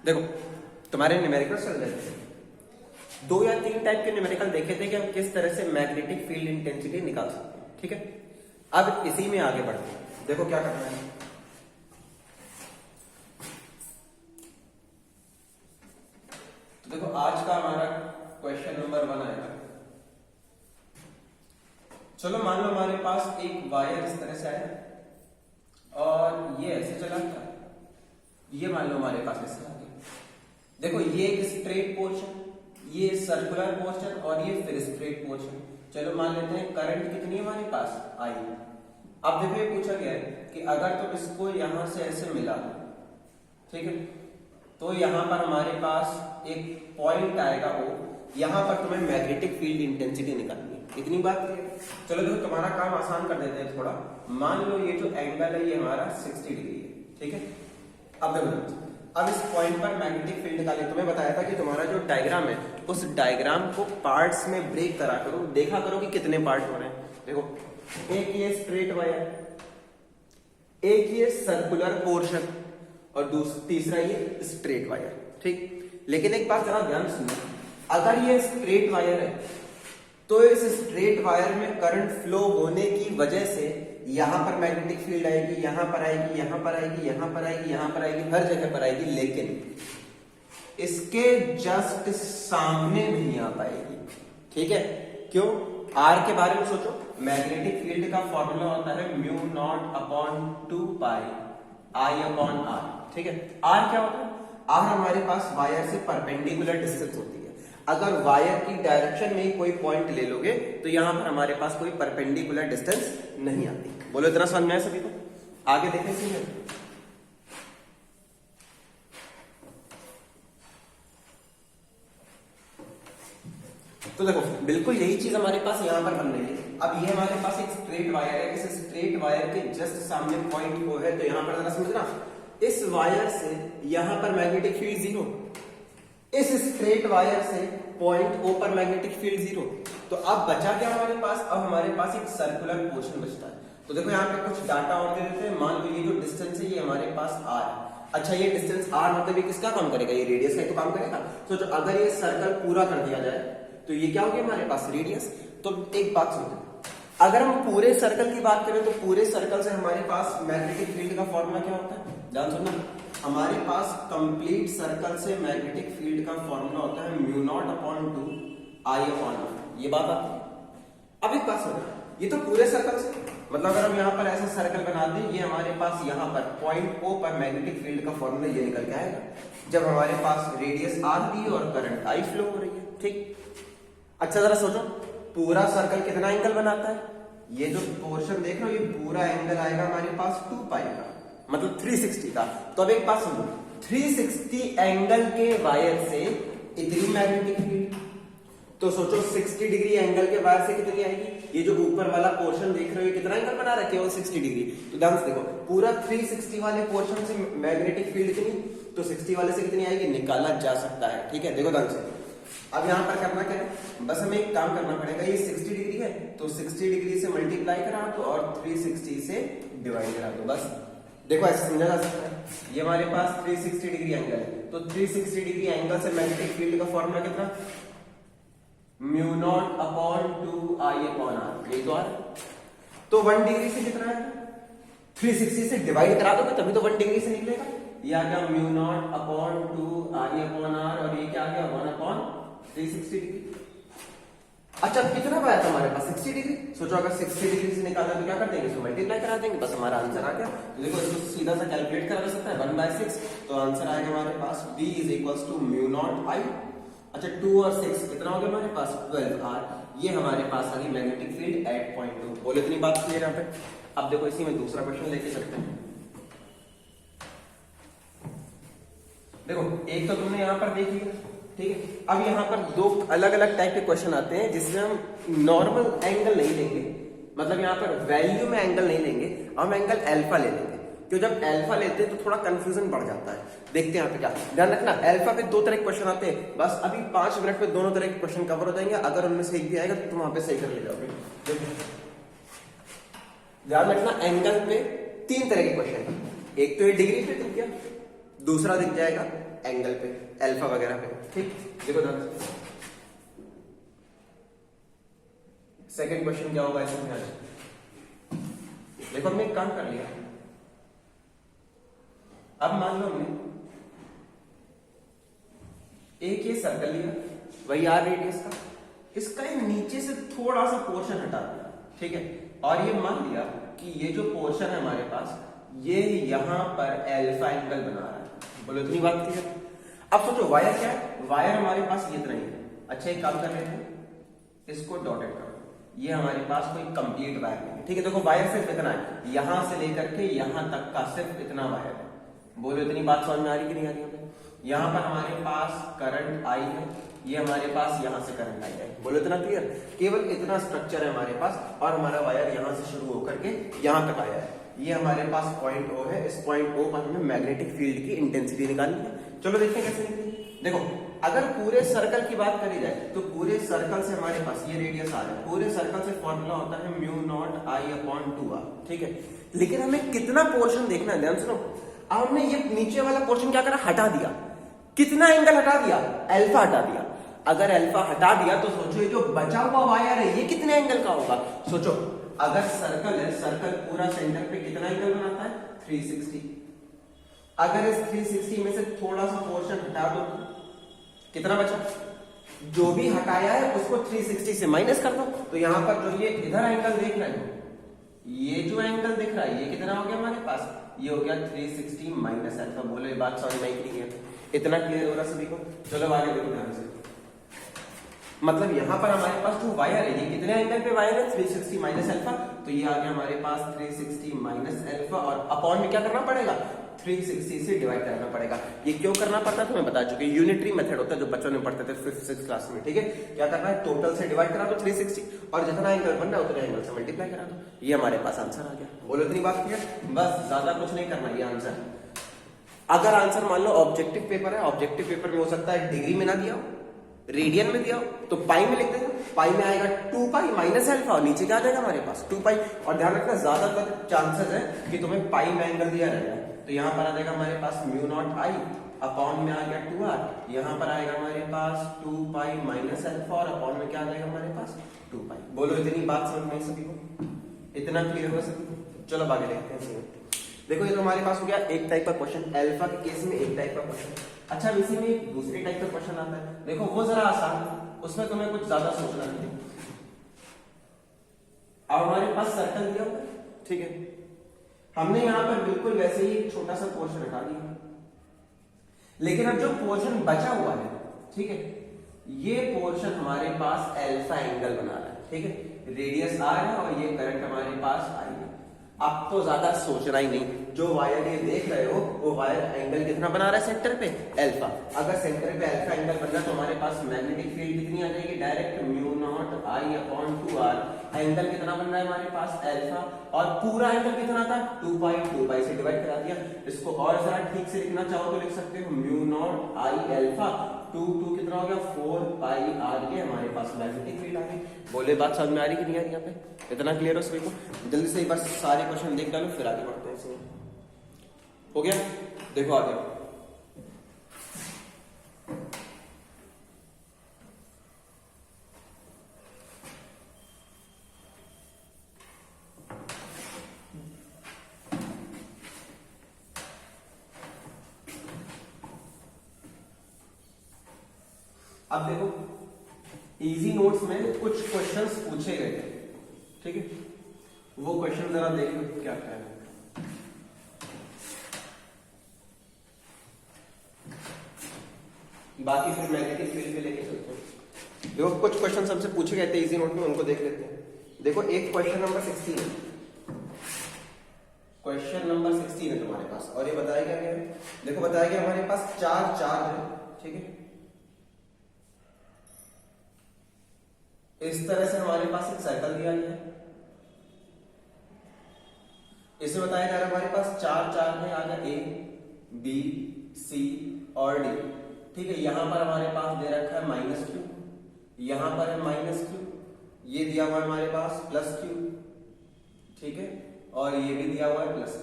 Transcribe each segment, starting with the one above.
देखो तुम्हारे न्यूमेरिकल चल रहे थे, 2 या 3 टाइप के न्यूमेरिकल देखे थे कि हम किस तरह से मैग्नेटिक फील्ड इंटेंसिटी निकाल सकते हैं। ठीक है, अब इसी में आगे बढ़ते हैं। देखो क्या करना है, तो देखो आज का हमारा क्वेश्चन नंबर 1 आएगा। चलो मान लो हमारे पास एक वायर इस तरह से आया और ये ऐसे चला था, ये मान लो हमारे पास ऐसे आ गया। देखो ये एक स्ट्रेट पोर्शन, ये सर्कुलर पोर्शन और ये फिर स्ट्रेट पोर्शन। चलो मान लेते हैं करंट कितनी है हमारे पास, आई। अब देखो ये पूछा गया है कि अगर तुम इसको यहां से ऐसे मिला दो, ठीक है, तो यहां पर हमारे पास एक पॉइंट आएगा O, यहां पर तुम्हें मैग्नेटिक फील्ड इंटेंसिटी निकालनी है। इतनी बात है। चलो देखो तुम्हारा काम आसान कर देते हैं थोड़ा। मान लो ये जो एंगल है ये हमारा 60 डिग्री है, ठीक है। अब देखो अब इस पॉइंट पर मैग्नेटिक फील्ड निकाले। तुम्हें बताया था कि तुम्हारा जो डायग्राम है उस डायग्राम को पार्ट्स में ब्रेक करा करो, देखा करो कि कितने पार्ट हो रहे हैं। देखो एक ये स्ट्रेट वायर, एक ये सर्कुलर पोर्शन और तीसरा ये स्ट्रेट वायर, ठीक। लेकिन एक बात जरा ध्यान सुनो, अगर ये स्ट्रेट वायर है तो इस स्ट्रेट वायर में करंट फ्लो होने की वजह से यहां पर मैग्नेटिक फील्ड आएगी, यहां पर आएगी, यहां पर आएगी, यहां पर आएगी, यहां पर आएगी, हर जगह पर आएगी। लेकिन इसके जस्ट सामने नहीं आ पाएगी, ठीक है। क्यों? आर के बारे में सोचो। मैग्नेटिक फील्ड का फॉर्मूला होता है mu naught upon 2 pi I upon R, ठीक है। आर क्या होता है? आर हमारे पास वायर से परपेंडिकुलर डिस्टेंस होती है। अगर वायर की डायरेक्शन में ही कोई पॉइंट ले लोगे तो यहां पर हमारे पास कोई परपेंडिकुलर डिस्टेंस नहीं आती। बोलो इतना समझ में आया सभी को? आगे देखें सीधे। तो देखो बिल्कुल यही चीज हमारे पास यहां पर बन रही है। अब ये हमारे पास एक स्ट्रेट वायर है, इस स्ट्रेट वायर के जस्ट सामने पॉइंट O है। तो यहां पर जरा समझना, इस वायर से यहां पर मैग्नेटिक फील्ड 0, इस स्ट्रेट वायर से पॉइंट O पर मैग्नेटिक फील्ड 0। तो अब बचा क्या हमारे पास? अब हमारे पास एक सर्कुलर पोर्शन बचता है। तो देखो यहाँ पे कुछ डाटा और दे देते हैं। मान लो ये जो डिस्टेंस है ये हमारे पास r है। अच्छा ये डिस्टेंस r मतलब ये किसका काम करेगा? ये रेडियस का तो काम करेगा। तो जो अगर ये सर्कल पूरा कर दिया जाए तो ये क्या हो गया हमारे पास? रेडियस। तो एक बात सुनो, अगर हम पूरे सर्कल की बात करें तो पूरे सर्कल से हमारे पास मैग्नेटिक फील्ड का फॉर्मूला क्या होता है? ध्यान सुनना, हमारे पास कंप्लीट सर्कल से मैग्नेटिक फील्ड का फॉर्मूला होता है mu naught upon 2 I upon R. ये बात आती है। अब एक बात सुनना, ये तो पूरे सर्कल से, मतलब अगर हम यहाँ पर ऐसा सर्कल बना दें, ये हमारे पास यहाँ पर पॉइंट O पर मैग्नेटिक फील्ड का फॉर्मूला ये निकल के आएगा जब हमारे पास रेडियस r दी है और करंट I फ्लो हो रही है, ठीक। अच्छा जरा सोचो, पूरा सर्कल कितना एंगल बनाता है? ये जो पोर्शन देख रहे हो ये पूरा एंगल आएगा हमारे पास 2 पाई का, मतलब 360 का। तो अब एक बात सुनो, 360 एंगल के वायर से इतनी मैग्नेटिक फील्ड, तो सोचो 60 डिग्री एंगल के वायर से कितनी आएगी? ये जो ऊपर वाला पोर्शन देख रहे हो ये कितना एंगल बना रहा है? केवल 60 डिग्री। तो ध्यान से देखो, पूरा 360 वाले पोर्शन से मैग्नेटिक फील्ड कितनी, तो 60 वाले से कितनी आएगी? निकाला जा सकता है, ठीक है। देखो ध्यान से, अब यहां पर करना क्या है? बस हमें एक काम करना पड़ेगा। ये 60 डिग्री है तो 60 डिग्री से मल्टीप्लाई करा दो और 360 से डिवाइड करा दो, बस। देखो ऐसे समझा जा सकता है। ये हमारे पास 360 डिग्री एंगल है, तो 360 डिग्री एंगल से मैग्नेटिक फील्ड का फॉर्मूला कितना? Mu naught upon 2 I upon R. ये तो आर। तो 1 डिग्री से कितना है? 360 से डिवाइड करा दोगे तभी तो 1 डिग्री से निकलेगा। ये आ गया mu naught upon 2 I upon R और ये क्या आ गया? 1 अपॉन 360 डिग्री। अच्छा कितना पाया था हमारे पास? 60 डिग्री। सोचो अगर 60 डिग्री से निकालना तो क्या कर देंगे? इसको मल्टीप्लाई करा देंगे, बस हमारा आंसर आ गया। तो देखो इसको सीधा सा कैलकुलेट करा जा सकता है, 1/6। तो आंसर आएगा हमारे पास B is equals to mu naught i. अच्छा 2 और 6 कितना हो गया हमारे पास? 12 R। ये हमारे पास आ गई मैग्नेटिक फील्ड एट पॉइंट 2। बोले इतनी बात क्लियर यहाँ पे? अब देखो इसी में दूसरा क्वेश्चन लेके चलते हैं। देखो एक तो तुमने यहाँ पर देख लिया, ठीक है। अब यहाँ पर 2 अलग अलग टाइप के क्वेश्चन आते हैं जिसमें हम नॉर्मल एंगल नहीं लेंगे, मतलब यहाँ पर वैल्यू में एंगल नहीं लेंगे, हम एंगल अल्फा ले लेंगे। क्यों? जब अल्फा लेते हैं तो थोड़ा कंफ्यूजन बढ़ जाता है। देखते हैं यहाँ पे क्या, ध्यान रखना अल्फा पे 2 तरह के क्वेश्चन आते हैं। बस अभी 5 मिनट में दोनों तरह के क्वेश्चन कवर हो जाएंगे। अगर उनमें से एक भी आएगा तो तुम वहां पे सही कर ले जाओगे। ध्यान रखना एंगल पे 3 तरह के क्वेश्चन, एक तो ये डिग्री पे दिख गया, दूसरा दिख जाएगा एंगल पे, अल्फा वगैरह पे। ठीक, देखो सेकंड क्वेश्चन क्या होगा इसमें आज। देखो हमने एक काम कर लिया, अब मान लो हमने एक ये सर्कल लिया, वही आर रेडियस का, इसका ये नीचे से थोड़ा सा पोर्शन हटा दिया, ठीक है, और ये मान लिया कि ये जो पोर्शन है हमारे पास, ये यहां पर अल्फा एंगल बना रहा है। बोलो इतनी बात क्लियर। अब सोचो वायर क्या है, वायर हमारे पास ये इतना ही है। अच्छा एक काम कर लेते हैं, इसको डॉटेड करो, ये हमारे पास कोई कंप्लीट वायर नहीं है, ठीक है। देखो वायर सिर्फ इतना है, यहां से लेकर के यहां तक का सिर्फ इतना वायर है। बोलो इतनी बात समझ में आ रही कि नहीं आ रही है? यहां पर हमारे पास करंट आई है, ये हमारे पास यहां से करंट आई है। बोलो इतना क्लियर। केवल इतना स्ट्रक्चर है हमारे पास, और हमारा वायर यहां से शुरू होकर के यहां तक आया है। ये हमारे पास पॉइंट O है, इस पॉइंट O पर हमें मैग्नेटिक फील्ड की इंटेंसिटी निकालनी है। चलो देखते हैं कैसे निकलेगी। देखो अगर पूरे सर्कल की बात करी जाए तो पूरे सर्कल से हमारे पास ये रेडियस आ रहा है, पूरे सर्कल से फॉर्मूला होता है म्यू नॉट आई अपॉन 2r, ठीक है। लेकिन हमें कितना पोर्शन देखना है, ध्यान सुनो। अब हमने ये नीचे वाला पोर्शन क्या करा, हटा दिया। कितना एंगल हटा दिया, अल्फा हटा दिया। अगर अल्फा हटा दिया तो सोचो ये जो बचा हुआ वायर है ये कितने एंगल का होगा। सोचो अगर सर्कल है, सर्कल पूरा सेंटर पे कितना एंगल बनाता है, 360। अगर इस 360 में से थोड़ा सा पोर्शन हटा दो तो कितना बचा, जो भी हटाया है उसको 360 से माइनस कर दो। तो यहां पर जो ये इधर एंगल देख रहे हो, ये जो एंगल दिख रहा है ये कितना हो गया हमारे पास, ये हो गया 360 माइनस अल्फा। बोलो ये बात समझ में आई है? इतना क्लियर हो रहा सभी को? चलो आगे देखो ध्यान से। मतलब यहां पर हमारे पास जो वायर है ये कितने एंगल पे वायर है, 360 माइनस अल्फा। तो ये आ गया हमारे पास 360 माइनस अल्फा, और अपॉन में क्या करना पड़ेगा, 360 से डिवाइड करना पड़ेगा। ये क्यों करना पड़ता है तो मैं बता चुके, यूनिटरी मेथड होता है जो बच्चों ने पढ़ते थे 5th-6th क्लास में, ठीक है। क्या करना है, टोटल से डिवाइड करा दो 360, और जितना एंगल बन रहा है उतने एंगल से मल्टीप्लाई करा दो। ये हमारे पास आंसर आ गया। बोलो इतनी बात क्लियर, बस ज्यादा कुछ नहीं करना, ये आंसर। अगर आंसर मान लो ऑब्जेक्टिव पेपर है, ऑब्जेक्टिव पेपर में हो सकता है डिग्री में ना दिया हो, रेडियन में दिया हो, तो पाई में लिख देना। पाई में आएगा 2 पाई माइनस अल्फा, और नीचे क्या आ जाएगा हमारे पास 2 पाई। और ध्यान रखना ज्यादातर चांसेस है कि तुम्हें पाई में एंगल दिया रहेगा, तो यहां पर आ जाएगा हमारे पास म्यू नॉट आई, अपॉन में आ गया 2r, यहां पर आएगा हमारे पास 2 पाई माइनस अल्फा, और अपॉन में क्या आ जाएगा हमारे पास 2 पाई। बोलो इतनी बात समझ में सभी को, इतना क्लियर हो सभी को? चलो आगे देखते हैं। देखो ये तो हमारे पास हो गया एक टाइप का क्वेश्चन, अल्फा के केस में एक टाइप का क्वेश्चन। अच्छा इसी में एक दूसरी टाइप का क्वेश्चन आता है, देखो वो जरा आसान है, उसमें तुम्हें कुछ ज्यादा सोचना नहीं। अब हमारे पास सर्कल दिया हुआ है, ठीक है, हमने यहां पर बिल्कुल वैसे ही एक छोटा सा पोर्शन हटा दिया, लेकिन अब जो पोर्शन बचा हुआ है, ठीक है, ये पोर्शन हमारे पास अल्फा एंगल बना रहा है, ठीक है। रेडियस आर है और ये करंट हमारे पास आई है। अब तो ज्यादा सोचना ही नहीं, जो वायर ये देख रहे हो वो वायर एंगल कितना बना रहा है सेंटर पे, अल्फा। अगर सेंटर पे अल्फा एंगल बन रहा है तो हमारे पास मैग्नेटिक फील्ड कितनी आ जाएगी, डायरेक्ट म्यू नॉट आई अपॉन 2r। एंगल कितना बन रहा है हमारे पास, अल्फा, और पूरा एंगल कितना था, 2 पाई से डिवाइड करा दिया। इसको और जरा ठीक से लिखना चाहो तो लिख सकते हो म्यू नॉट आई अल्फा 2 कितना हो गया 4 पाई r, ये हमारे पास मैग्नेटिक फील्ड आ गई। बोले बात समझ में आ रही कि नहीं आ रही यहाँ पे? इतना क्लियर हो सभी को? जल्दी से एक बार सारे क्वेश्चन देख डालो फिर आगे बढ़ते हैं इसमें। हो गया? देखो आगे। अब देखो इजी नोट्स में कुछ क्वेश्चंस पूछे गए थे, ठीक है, वो क्वेश्चन जरा देख लो क्या क्या है। बाकी फिर मैग्नेटिक फील्ड पे लेके चलते हैं। देखो कुछ क्वेश्चन हमसे पूछे गए थे इजी नोट में, उनको देख लेते हैं। देखो एक क्वेश्चन नंबर 16 है, क्वेश्चन नंबर 16 है तुम्हारे पास, और ये बताया गया है, देखो बताया गया हमारे पास 4 चार्ज है, ठीक है। इस तरह से हमारे पास एक सर्कल दिया गया है, इसमें बताया जा रहा है हमारे पास 4 चार्ज है, आ गया A, B, C और D, ठीक है। यहां पर हमारे पास दे रखा है -q, यहां पर है -q, ये दिया हुआ है हमारे पास +q, ठीक है, और ये भी दिया हुआ है +q।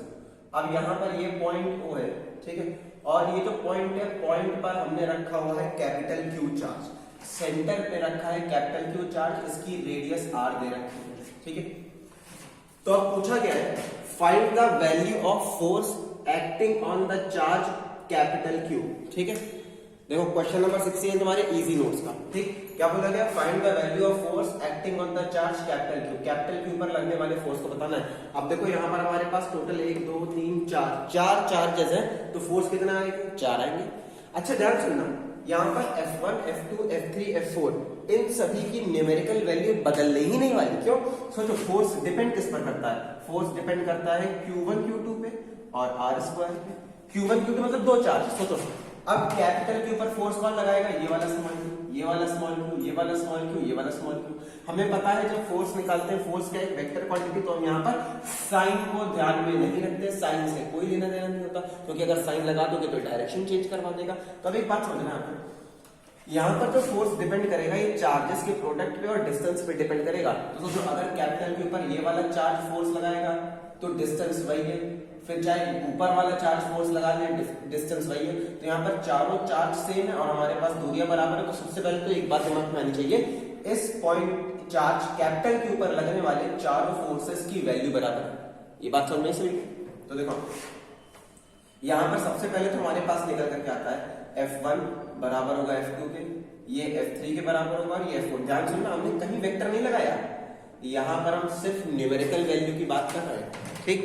अब यहाँ पर ये पॉइंट O है, ठीक है, और ये जो पॉइंट है, पॉइंट पर हमने रखा हुआ है कैपिटल Q चार्ज, सेंटर पे रखा है कैपिटल Q चार्ज, इसकी रेडियस R दे रखी है, ठीक है। तो अब पूछा गया है find the value of force acting on the charge capital Q, ठीक है। देखो क्वेश्चन नंबर 16 है तुम्हारे इजी नोट्स का, ठीक। क्या बोला गया, find the value of force acting on the charge capital Q, capital Q पर लगने वाले फोर्स को बताना है। अब देखो यहाँ पर हमारे पास टोटल 1 2 3 4 चार्जेस हैं, तो फोर्स कितना आएगा, 4 आएंगे। अच्छा ध्यान सुनना, यहाँ पर F1 F2 F3 F4 इन सभी की न्यूमेरिकल वैल्यू बदलने ही नहीं वाली। क्यों, सोचो फोर्स डिपेंड किस पर करता है, फोर्स डिपेंड करता है Q1 Q2 पे और R स्क्वायर पे। Q1 Q2 मतलब 2 चार्ज, सोचो। अब कैपिटल Q पर फोर्स कौन लगाएगा, ये वाला स्मॉल q, ये वाला स्मॉल q, ये वाला स्मॉल q, ये वाला स्मॉल q। हमें पता है जब फोर्स निकालते हैं, फोर्स का एक वेक्टर क्वांटिटी, तो हम यहाँ पर साइन को ध्यान में नहीं रखते, साइन से कोई लेना देना नहीं होता, क्योंकि अगर साइन लगा दोगे तो डायरेक्शन चेंज करवा देगा। तो अब एक बात समझना, यहाँ पर जो फोर्स डिपेंड करेगा ये चार्जेस के प्रोडक्ट पे और डिस्टेंस पे डिपेंड करेगा। तो सोचो अगर कैपिटल Q पर ये वाला चार्ज फोर्स लगाएगा तो डिस्टेंस वही है, फिर चाहे ऊपर वाला चार्ज फोर्स लगा ले डिस्टेंस वही है। तो यहाँ पर चारों चार्ज सेम है और हमारे पास दूरियां बराबर है। तो सबसे पहले तो एक बात दिमाग में आनी चाहिए, इस पॉइंट चार्ज कैपिटल Q पर लगने वाले चारों फोर्सेस की वैल्यू बराबर है। ये बात समझ में से। तो देखो यहाँ पर सबसे पहले तो हमारे पास निकल करके आता है F1 बराबर होगा F2 के, ये F3 के बराबर होगा और ये F4। ध्यान सुनना, हमने कहीं वेक्टर नहीं लगाया, यहाँ पर हम सिर्फ न्यूमेरिकल वैल्यू की बात कर रहे हैं, ठीक।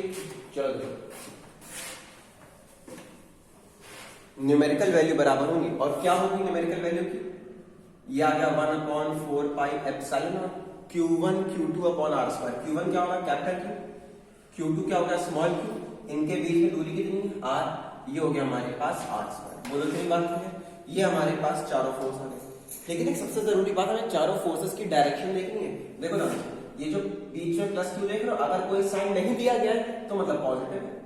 चलो देखो न्यूमेरिकल वैल्यू बराबर होंगी, और क्या होगी न्यूमेरिकल वैल्यू की, ये आ गया 1/4 pi epsilon Q1 Q2 upon R square. Q1 क्या होगा कैपिटल Q, Q2 क्या होगा स्मॉल q, इनके बीच में दूरी कितनी है R, ये हो गया हमारे पास R स्क्वायर। बोलो कितनी बात है, ये हमारे पास चारों फोर्स आ गए। लेकिन एक सबसे जरूरी बात, हमें चारों फोर्सेस की डायरेक्शन देखनी है। देखो ना, ये जो बीच में प्लस Q देख रहे हो, अगर कोई साइन नहीं दिया गया है तो मतलब पॉजिटिव है,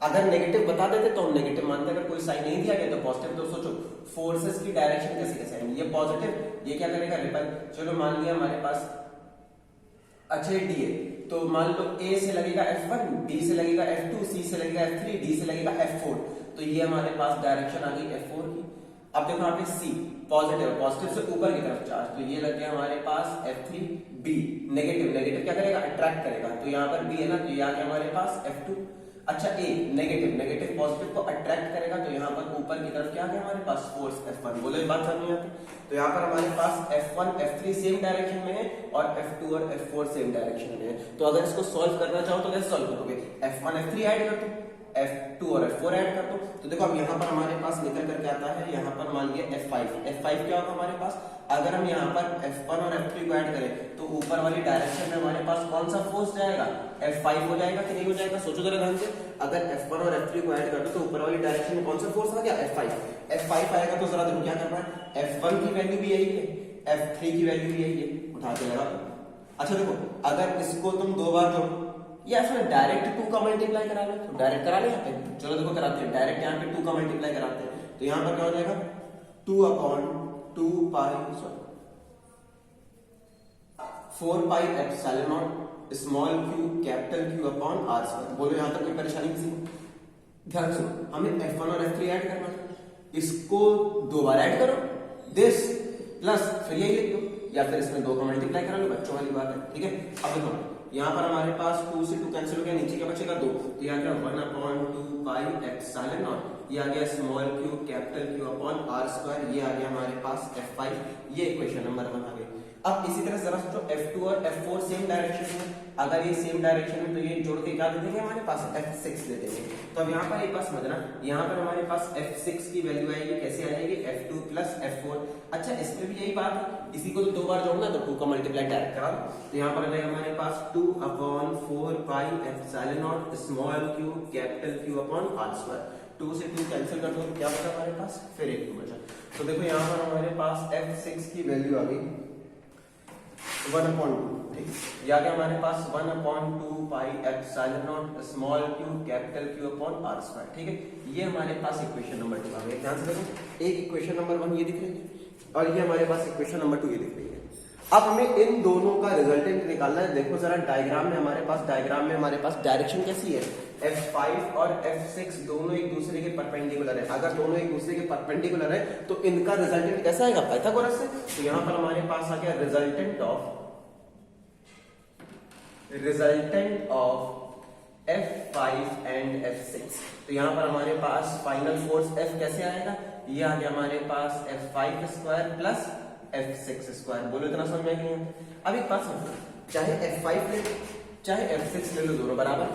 अगर नेगेटिव बता देते तो हम नेगेटिव मानते, अगर कोई साइन नहीं दिया गया तो पॉजिटिव। तो सोचो फोर्सेस की डायरेक्शन कैसे कैसे आएंगे, ये पॉजिटिव, ये क्या करेगा रिपल। चलो मान लिया हमारे पास अच्छा डी है, तो मान लो A से लगेगा F1, B से लगेगा F2, C से लगेगा F3, D से लगेगा F4। तो ये हमारे पास डायरेक्शन आ गई F4 की। अब देखो यहाँ पे C पॉजिटिव, पॉजिटिव से ऊपर की तरफ चार्ज, तो ये लग गया हमारे पास F3। B नेगेटिव, नेगेटिव क्या करेगा अट्रैक्ट करेगा, तो यहाँ पर B है ना, तो ये आ गया हमारे पास F2। अच्छा A नेगेटिव, नेगेटिव पॉजिटिव को अट्रैक्ट करेगा, तो यहाँ पर ऊपर की तरफ क्या आ गया हमारे पास फोर्स F1। बोलो ये बात समझ में आती। तो यहाँ पर हमारे पास F1 F3 सेम डायरेक्शन में है और F2 और F4 सेम डायरेक्शन में है। तो अगर इसको सॉल्व करना चाहो तो कैसे सॉल्व करोगे, F1 F3 ऐड कर दो, F2 और F4 ऐड कर दो। तो देखो अब यहाँ पर हमारे पास निकल करके आता है, यहाँ पर मान लिया F5 क्या होगा हमारे पास, अगर हम यहाँ पर F1 और F3 को ऐड करें तो ऊपर वाली डायरेक्शन में हमारे पास कौन सा फोर्स जाएगा, F5 हो जाएगा कि नहीं हो जाएगा। सोचो जरा ध्यान से, अगर F1 और F3 को ऐड कर दो तो ऊपर वाली डायरेक्शन में कौन सा फोर्स आ गया F5 आएगा। तो जरा देखो क्या करना है, F1 की वैल्यू भी यही है, F3 की वैल्यू भी यही है, उठा के लगा। अच्छा देखो अगर इसको तुम दो बार जोड़ो या फिर डायरेक्ट 2 का मल्टीप्लाई करा लो, तो डायरेक्ट करा ले यहाँ पे। चलो देखो कराते हैं, डायरेक्ट यहाँ पे 2 का मल्टीप्लाई कराते हैं, तो यहाँ पर क्या हो जाएगा 2/2 पाई 4 pi epsilon not small q capital Q upon R square. बोलो यहाँ तक कोई परेशानी किसी को। ध्यान सुनो, हमें F1 और F3 ऐड करना है, इसको 2 बार ऐड करो दिस प्लस फिर यही लिख दो, या फिर इसमें 2 का मल्टीप्लाई करा लो, बच्चों वाली बात है, ठीक है। अब देखो यहाँ पर हमारे पास 2 से 2 कैंसिल हो गया, नीचे क्या बचेगा 2, तो यहाँ क्या 1/2 पाई एप्सिलॉन नॉट, ये आ गया small q capital Q upon R square, ये आ गया हमारे पास F5। ये इक्वेशन नंबर 1 आ गई। अब इसी तरह जरा सोचो F2 और F4 सेम डायरेक्शन में, अगर ये सेम डायरेक्शन में तो ये जोड़ के क्या दे देंगे हमारे पास F6 दे देंगे। तो अब यहाँ पर एक बात समझना, यहाँ पर हमारे पास F6 की वैल्यू आएगी, कैसे आ जाएगी F2 प्लस F4। अच्छा इसमें भी यही बात है, इसी को तो 2 बार जोड़ना, तो 2 का मल्टीप्लाई डायरेक्ट करा दो, तो यहाँ पर आ जाएगा हमारे पास 2/4 pi epsilon not small q capital Q upon R square. 2 से 2 कैंसिल कर दो तो क्या बचा हमारे पास, फिर एक 2 बचा। तो देखो यहाँ पर हमारे पास F6 की वैल्यू आ गई 1/2, ठीक। ये आ गया हमारे पास 1/2 pi epsilon not small q capital Q upon R square, ठीक है। ये हमारे पास इक्वेशन नंबर 2 आ गई। ध्यान से देखो, एक इक्वेशन नंबर 1 ये दिख रही है और ये हमारे पास इक्वेशन नंबर 2 ये दिख रही है। अब हमें इन दोनों का रिजल्टेंट निकालना है। देखो जरा डायग्राम में हमारे पास डायरेक्शन कैसी है, F5 और F6 दोनों एक दूसरे के परपेंडिकुलर है। अगर दोनों एक दूसरे के परपेंडिकुलर है तो इनका रिजल्टेंट कैसा आएगा, पाइथागोरस से। तो यहां पर हमारे पास आ गया resultant of F5 and F6। तो यहां पर हमारे पास फाइनल फोर्स F कैसे आएगा, ये आ गया हमारे पास F5 square plus F6 square. बोलो इतना समझ में नहीं है। अब एक बात समझो, चाहे F5 ले चाहे F6 ले लो, दोनों बराबर,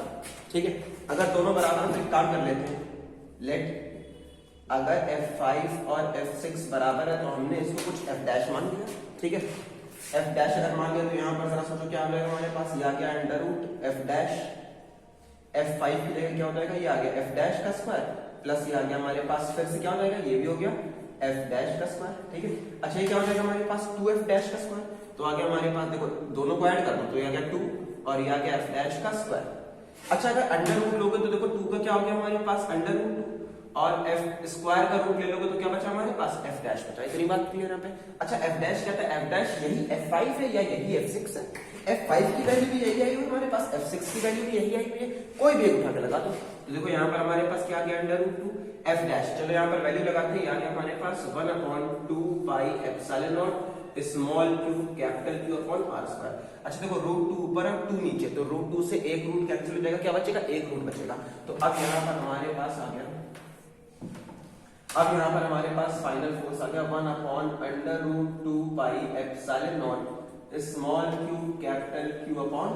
ठीक है। अगर दोनों बराबर तो एक काम कर लेते हैं, लेट अगर F5 और F6 बराबर है तो हमने इसको कुछ F डैश मान लिया, ठीक है। F डैश अगर मान लिया तो यहां पर जरा सोचो क्या मिलेगा हमारे पास, ये आ गया under root F dash, F5 की जगह क्या हो जाएगा, ये आ गया F डैश का स्क्वायर प्लस ये आ गया हमारे पास फिर से क्या हो जाएगा, ये भी हो गया F डैश का स्क्वायर, ठीक है। अच्छा ये क्या हो जाएगा हमारे पास 2F डैश का स्क्वायर, तो आ गया हमारे पास, देखो दोनों को ऐड कर दो तो ये आ गया 2 और ये आ गया F डैश का स्क्वायर। अच्छा अगर अंडर रूट लोगे तो देखो 2 का क्या हो गया हमारे पास अंडर रूट और F स्क्वायर का रूट ले लोगे तो क्या बचा हमारे पास F डैश बचा। इतनी बात क्लियर है पे। अच्छा F डैश क्या था, F डैश यही F5 है या यही F6 है। F5 की वैल्यू भी यही आई हुई हमारे पास, F6 की वैल्यू भी यही आई हुई है, कोई भी एक उठा के लगा दो। तो देखो यहाँ पर हमारे पास क्या आ गया अंडर रूट 2 F डैश, चलो यहाँ पर वैल्यू लगाते हैं, आ गया हमारे पास 1/2 pi epsilon not small q capital Q upon r square. अच्छा देखो रूट 2 ऊपर है 2 नीचे, तो रूट 2 से एक रूट कैंसिल हो जाएगा, क्या बचेगा, एक रूट बचेगा। तो अब यहाँ पर हमारे पास आ गया, अब यहाँ पर हमारे पास फाइनल फोर्स आ गया 1/√2 pi epsilon not small q capital Q upon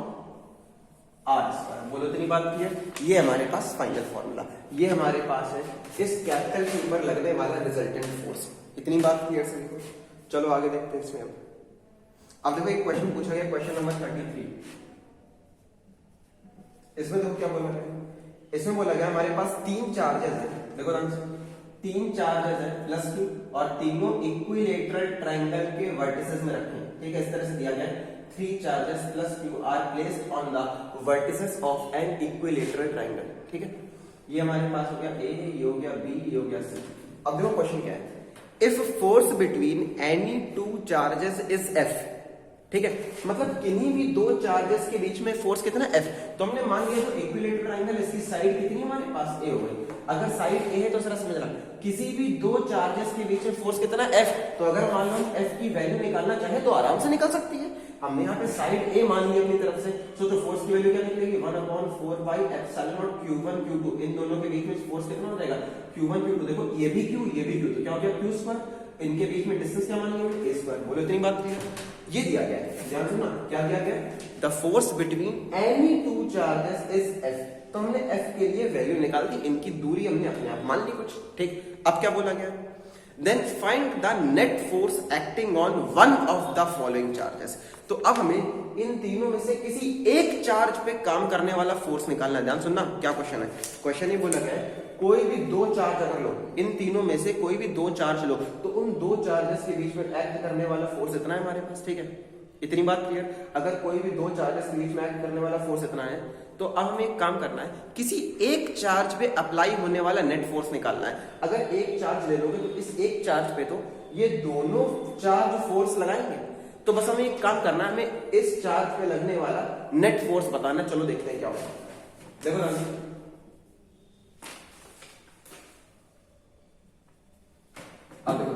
r square. बोलो इतनी बात क्लियर। ये हमारे पास फाइनल फॉर्मूला, ये हमारे पास है इस कैपिटल के ऊपर लगने वाला रिजल्टेंट फोर्स। इतनी बात क्लियर सभी को। चलो आगे देखते हैं इसमें। अब देखो एक क्वेश्चन पूछा गया, क्वेश्चन नंबर 33। इसमें देखो क्या बोला गया, इसमें बोला गया हमारे पास 3 चार्जेस है, देखो ध्यान से 3 चार्जेस है प्लस Q और तीनों इक्विलेटरल ट्रायंगल के वर्टिसेस में रखे हैं, ठीक है। इस तरह से दिया गया है 3 charges plus Q are placed on the vertices of an equilateral triangle, ठीक है। ये हमारे पास हो गया A, ये हो गया B, ये हो गया C। अब देखो क्वेश्चन क्या है, if force between any 2 charges is F, ठीक है, मतलब किन्हीं भी 2 चार्जेस के बीच में फोर्स कितना F। तो हमने मान लिया तो इक्विलेटरल ट्रायंगल, इसकी साइड कितनी हमारे पास A हो गई। अगर साइड A है तो जरा समझना, किसी भी 2 चार्जेस के बीच में फोर्स कितना F, तो अगर मान लो F की वैल्यू निकालना चाहे तो आराम से निकल सकती है। हमने यहाँ पे साइड A मान लिया अपनी तरफ से, तो फोर्स की वैल्यू क्या निकलेगी 1/4 pi epsilon not Q1 Q2। इन दोनों के बीच में फोर्स कितना हो जाएगा Q1 Q2। देखो ये भी Q, ये भी Q, तो क्या हो गया Q स्क्वायर, इनके बीच में डिस्टेंस क्या मान लिया A स्क्वायर। बोलो इतनी बात क्लियर। ये दिया गया है, ध्यान सुनना क्या दिया गया, the force between any 2 charges is F। तो हमने F के लिए वैल्यू निकाल दी, इनकी दूरी हमने अपने आप मान ली कुछ, ठीक। अब क्या बोला गया, then find the net force acting on one of the following charges. तो अब हमें इन तीनों में से किसी एक चार्ज पे काम करने वाला फोर्स निकालना है। ध्यान सुनना क्या क्वेश्चन है, क्वेश्चन ही बोला गया है कोई भी 2 चार्ज अगर लो, इन तीनों में से कोई भी 2 चार्ज लो, तो उन 2 चार्जेस के बीच में एक्ट करने वाला फोर्स इतना है हमारे पास, ठीक है। इतनी बात क्लियर। अगर कोई भी 2 चार्जेस के बीच में एक्ट करने वाला फोर्स इतना है, तो अब हमें एक काम करना है, किसी एक चार्ज पे अप्लाई होने वाला नेट फोर्स निकालना है। अगर एक चार्ज ले लोगे तो इस एक चार्ज पे तो ये दोनों चार्ज फोर्स लगाएंगे, तो बस हमें एक काम करना है, हमें इस चार्ज पे लगने वाला नेट फोर्स बताना। चलो देखते हैं क्या होगा। देखो ना, अब देखो,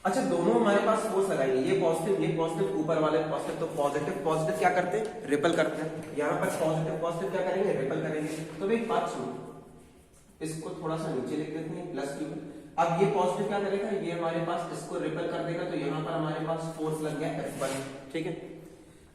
अच्छा दोनों हमारे पास फोर्स लगाएंगे, ये पॉजिटिव ऊपर वाले पॉजिटिव, तो पॉजिटिव क्या करते हैं, रिपल करते हैं। यहाँ पर पॉजिटिव क्या करेंगे, रिपल करेंगे। तो एक बात सुनो, इसको थोड़ा सा नीचे लिख देते हैं प्लस Q। अब ये पॉजिटिव क्या करेगा, ये हमारे पास इसको रिपल कर देगा, तो यहाँ पर हमारे पास फोर्स लग गया F1, ठीक है।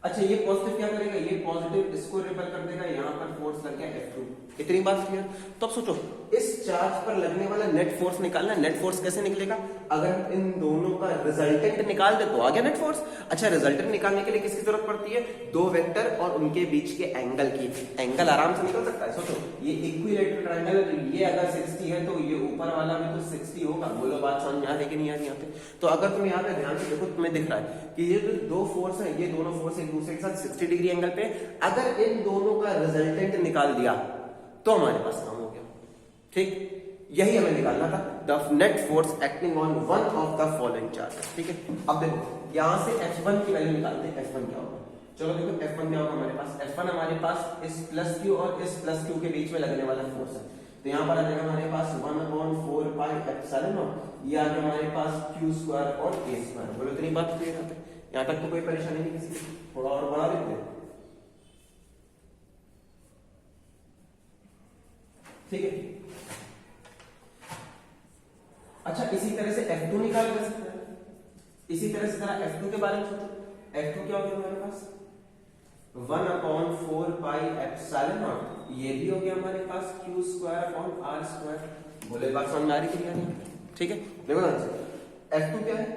अच्छा ये पॉजिटिव क्या करेगा, ये पॉजिटिव इसको रिपल कर देगा, यहाँ पर फोर्स लग गया F2। इतनी बात क्लियर। तो अब सोचो इस चार्ज पर लगने वाला नेट फोर्स निकालना। नेट फोर्स कैसे निकलेगा, अगर इन दोनों का रिजल्टेंट निकाल दे तो आ गया नेट फोर्स। अच्छा रिजल्टेंट निकालने के लिए किसकी जरूरत पड़ती है, 2 वेक्टर और उनके बीच के एंगल की। एंगल आराम से निकल सकता है। सोचो ये इक्विलेटरल ट्रायंगल है, तो ये अगर 60 है तो ये ऊपर वाला भी तो 60 होगा। बोलो बात समझ में आ रही कि नहीं आ रही यहाँ पे। तो अगर तुम यहाँ पे ध्यान से देखो, तुम्हें दिख रहा है कि ये जो 2 फोर्स है, ये दोनों फोर्स एक दूसरे के साथ 60 डिग्री एंगल पे, अगर इन दोनों का रिजल्टेंट निकाल दिया तो हमारे पास काम हो गया, ठीक। यही हमें निकालना था, the net force acting on one of the following charges, ठीक है। अब देखो यहां से F1 की वैल्यू निकालते हैं, F1 क्या होगा। चलो देखो F1 क्या होगा हमारे पास, F1 हमारे पास इस प्लस क्यू और इस प्लस क्यू के बीच में लगने वाला फोर्स है। तो यहाँ पर आ जाएगा हमारे पास 1/4 पाई एप्सिलॉन नॉट, ये आ गया हमारे पास q स्क्वायर और a स्क्वायर। बोलो इतनी बात क्लियर है? यहाँ तक तो कोई परेशानी नहीं किसी की? थोड़ा और बढ़ा देते हैं, ठीक है। अच्छा इसी तरह से F2 निकाल कर सकते हैं, इसी तरह से जरा F2 के बारे में सोचो। F2 क्या हो गया हमारे पास 1/4 पाई एप्सिलॉन नॉट, ये भी हो गया हमारे पास q square upon r square. बोले बात समझ में आ रही है? ठीक है। देखो ना F2 क्या है,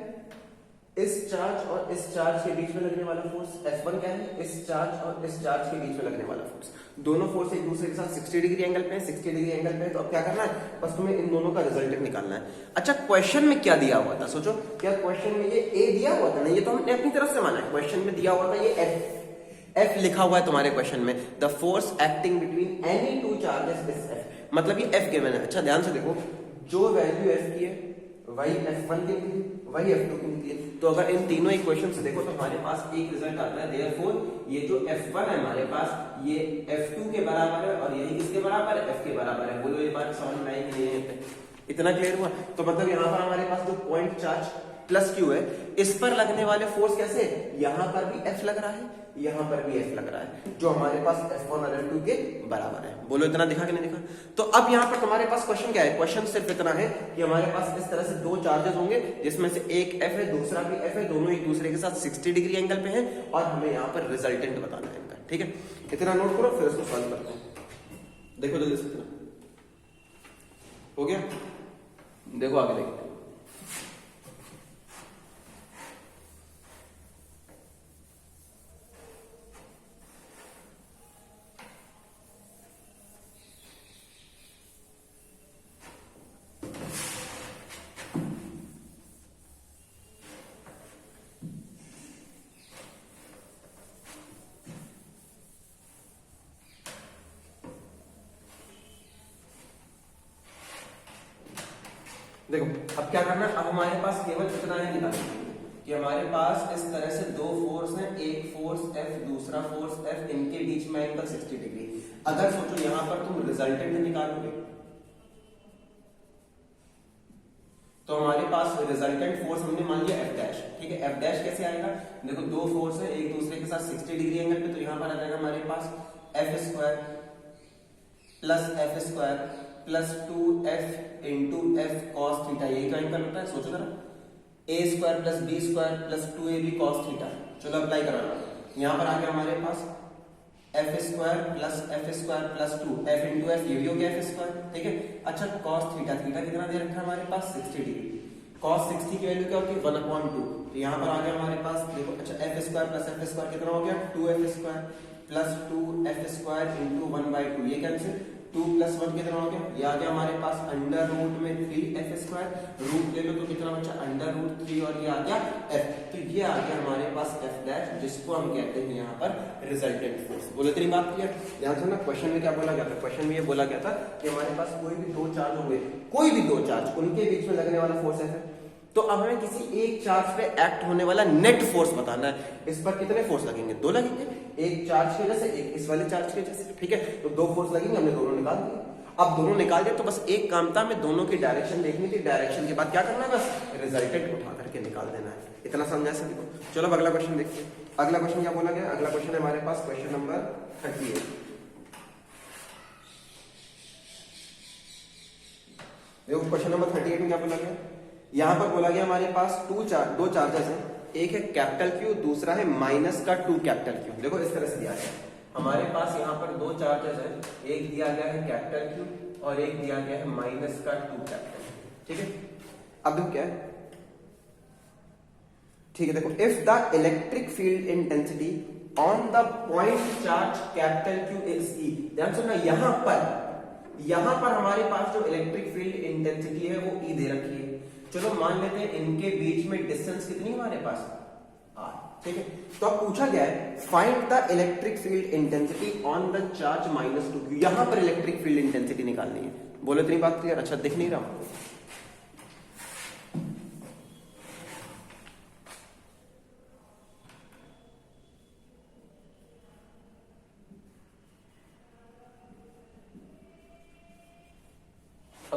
इस चार्ज और इस चार्ज के बीच में लगने वाला फोर्स। F1 क्या है, इस चार्ज और इस चार्ज के बीच में लगने वाला फोर्स। दोनों फोर्स एक दूसरे के साथ 60 डिग्री एंगल पे है, 60 डिग्री एंगल पे है। तो अब क्या करना है, बस तुम्हें इन दोनों का रिजल्टेंट निकालना है। अच्छा क्वेश्चन में क्या दिया हुआ था, सोचो। क्या क्वेश्चन में ये A दिया हुआ था ना, ये तो हमने अपनी तरफ से माना है। क्वेश्चन में दिया हुआ था ये F लिखा हुआ है तुम्हारे क्वेश्चन में, the force acting between any two charges is F, मतलब ये F गिवन है। अच्छा ध्यान से देखो, जो वैल्यू F की है वही F1 की निकली, वही F2 की निकली। तो अगर इन तीनों इक्वेशन से देखो तो हमारे पास एक रिजल्ट आता है। देयरफॉर ये जो F1 है हमारे पास ये F2 के बराबर है और यही किसके बराबर है, F के बराबर है। बोलो ये बात समझ में आई कि नहीं है? इतना क्लियर हुआ? तो मतलब यहाँ पर हमारे पास जो पॉइंट चार्ज प्लस क्यू है, इस पर लगने वाले फोर्स कैसे, यहाँ पर भी F लग रहा है, यहाँ पर भी F लग रहा है, जो हमारे पास F1 और F2 के बराबर है। बोलो इतना दिखा कि नहीं दिखा? तो अब यहाँ पर तुम्हारे पास क्वेश्चन क्या है, क्वेश्चन सिर्फ इतना है कि हमारे पास इस तरह से दो चार्जेस होंगे, जिसमें से एक F है दूसरा भी F है, दोनों एक दूसरे के साथ 60 डिग्री एंगल पे हैं और हमें यहाँ पर रिजल्टेंट बताना है इनका। ठीक है, इतना नोट करो, फिर इसको सॉल्व करते हैं। देखो जल्दी से, इतना हो गया? देखो आगे देखते हैं। देखो अब क्या करना है, अब हमारे पास केवल इतना ही निकालना कि हमारे पास इस तरह से दो फोर्स हैं, एक फोर्स F दूसरा फोर्स F, इनके बीच में एंगल 60 डिग्री। अगर सोचो यहां पर तुम रिजल्टेंट निकालोगे तो हमारे पास रिजल्टेंट फोर्स हमने मान लिया F डैश। ठीक है, F डैश कैसे आएगा, देखो दो फोर्स है एक दूसरे के साथ 60 डिग्री एंगल पे, तो यहां पर आ जाएगा हमारे पास F square plus F square plus 2F into F cos theta. यही का एंगल होता है, सोचो जरा, a square plus b square plus 2ab cos theta. चलो अप्लाई कराना, यहां पर आ गया हमारे पास F square plus 2 F into F, ये भी हो गया F स्क्वायर। ठीक है, अच्छा कॉस थीटा, थीटा कितना दे रखा है हमारे पास 60 डिग्री। कॉस 60 की वैल्यू क्या होती है 1/2, तो यहां पर आ गया हमारे पास देखो, अच्छा F square plus F square कितना हो गया 2F square plus 2F square into 1/2, ये कैंसिल, 2 प्लस 1 कितना हो गया, ये आ गया हमारे पास अंडर रूट में 3F स्क्वायर, रूट ले लो तो कितना बचा अंडर रूट 3 और ये आ गया F। तो ये आ गया हमारे पास F डैश, जिसको हम कहते हैं यहाँ पर रिजल्टेंट फोर्स। बोले इतनी बात क्लियर? ध्यान से ना, क्वेश्चन में क्या बोला गया था, क्वेश्चन में ये बोला गया था कि हमारे पास कोई भी दो चार्ज होंगे, कोई भी दो चार्ज, उनके बीच में लगने वाला फोर्स है। तो अब हमें किसी एक चार्ज पे एक्ट होने वाला नेट फोर्स बताना है। इस पर कितने फोर्स लगेंगे, दो लगेंगे, एक चार्ज की वजह से एक इस वाले चार्ज की वजह से। ठीक है, तो दो फोर्स लगेंगे, हमने दोनों निकाल दिए। अब दोनों निकाल दिए तो बस एक काम था, हमें दोनों की डायरेक्शन देखनी थी, डायरेक्शन के बाद क्या करना है, बस रिजल्टेंट उठा करके निकाल देना है। इतना समझा सभी को? चलो अब अगला क्वेश्चन देखते हैं। अगला क्वेश्चन क्या बोला गया, अगला क्वेश्चन है हमारे पास क्वेश्चन नंबर 38। देखो क्वेश्चन नंबर 38 में क्या बोला गया, यहां पर बोला गया हमारे पास दो चार्जेस हैं, एक है कैपिटल Q, दूसरा है माइनस का 2 कैपिटल Q। देखो इस तरह से दिया है हमारे पास, यहाँ पर दो चार्जेस हैं, एक दिया गया है कैपिटल Q और एक दिया गया है माइनस का 2 कैपिटल Q। ठीक है, अब देखो क्या है, ठीक है, देखो if the electric field intensity on the point charge capital Q is E। ध्यान सुनना, यहां पर हमारे पास जो इलेक्ट्रिक फील्ड इंटेंसिटी है वो E दे रखी है। चलो मान लेते हैं इनके बीच में डिस्टेंस कितनी है हमारे पास R। ठीक है, तो अब पूछा गया है find the electric field intensity on the charge -2Q। यहां पर इलेक्ट्रिक फील्ड इंटेंसिटी निकालनी है। बोलो इतनी बात क्लियर? अच्छा दिख नहीं रहा,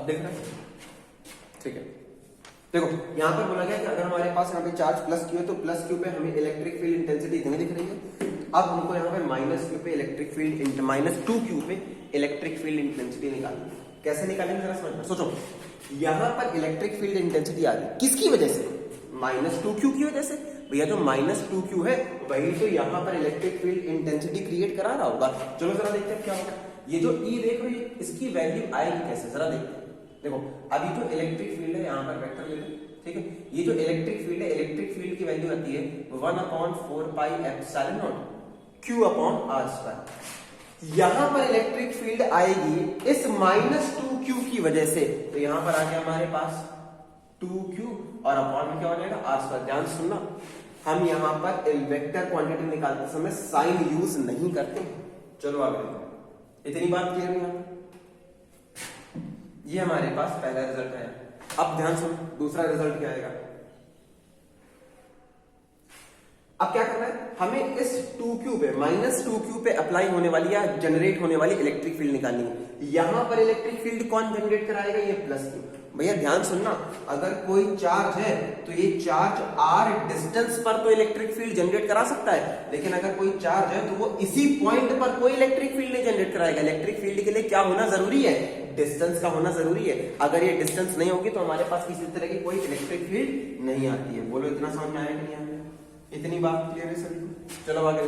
देख रहे हैं, ठीक है। देखो यहाँ पर बोला गया कि अगर हमारे पास यहाँ पे चार्ज प्लस क्यू है तो प्लस क्यू पे हमें इलेक्ट्रिक फील्ड इंटेंसिटी इतनी दिख रही है। अब हमको यहाँ पे माइनस क्यू पे इलेक्ट्रिक फील्ड माइनस 2 क्यू पे इलेक्ट्रिक फील्ड इंटेंसिटी निकालनी है। कैसे निकालेंगे जरा समझना, सोचो। यहाँ पर इलेक्ट्रिक फील्ड इंटेंसिटी आ गई किसकी वजह से? माइनस 2 क्यू की वजह से। भैया जो माइनस 2 क्यू है वही तो यहाँ पर इलेक्ट्रिक फील्ड इंटेंसिटी क्रिएट करा रहा होगा। चलो जरा देखते हैं क्या होगा। ये जो ई देख रहे हो इसकी वैल्यू आएगी कैसे, जरा देखते हैं। देखो अभी जो इलेक्ट्रिक फील्ड है यहाँ पर वेक्टर ले लो, ठीक है। ये जो इलेक्ट्रिक फील्ड है, इलेक्ट्रिक फील्ड की वैल्यू आती है 1/4 pi epsilon not q upon r square. यहां पर इलेक्ट्रिक फील्ड आएगी इस माइनस 2q की वजह से, तो यहां पर आ गया हमारे पास 2q और अपॉन में क्या हो जाएगा r स्क्वायर। ध्यान सुनना, हम यहां पर वेक्टर क्वांटिटी निकालते समय साइन यूज नहीं करते। चलो आगे देखो, इतनी बात क्लियर है। यहाँ ये हमारे पास पहला रिजल्ट है। अब ध्यान सुनो, दूसरा रिजल्ट क्या आएगा। अब क्या करना है, हमें इस 2q पे माइनस 2q पे अप्लाई होने वाली या जनरेट होने वाली इलेक्ट्रिक फील्ड निकालनी है। यहां पर इलेक्ट्रिक फील्ड कौन जनरेट कराएगा? ये प्लस q। भैया ध्यान सुनना, अगर कोई चार्ज है तो ये चार्ज r डिस्टेंस पर तो इलेक्ट्रिक फील्ड जनरेट करा सकता है, लेकिन अगर कोई चार्ज है तो वो इसी पॉइंट पर कोई इलेक्ट्रिक फील्ड नहीं जनरेट कराएगा। इलेक्ट्रिक फील्ड के लिए क्या होना जरूरी है? डिस्टेंस का होना जरूरी है। अगर ये डिस्टेंस नहीं होगी तो हमारे पास किसी तरह की कोई इलेक्ट्रिक फील्ड नहीं आती है। बोलो इतना समझ में आया कि नहीं आया? इतनी बात क्लियर है सभी को? चलो आगे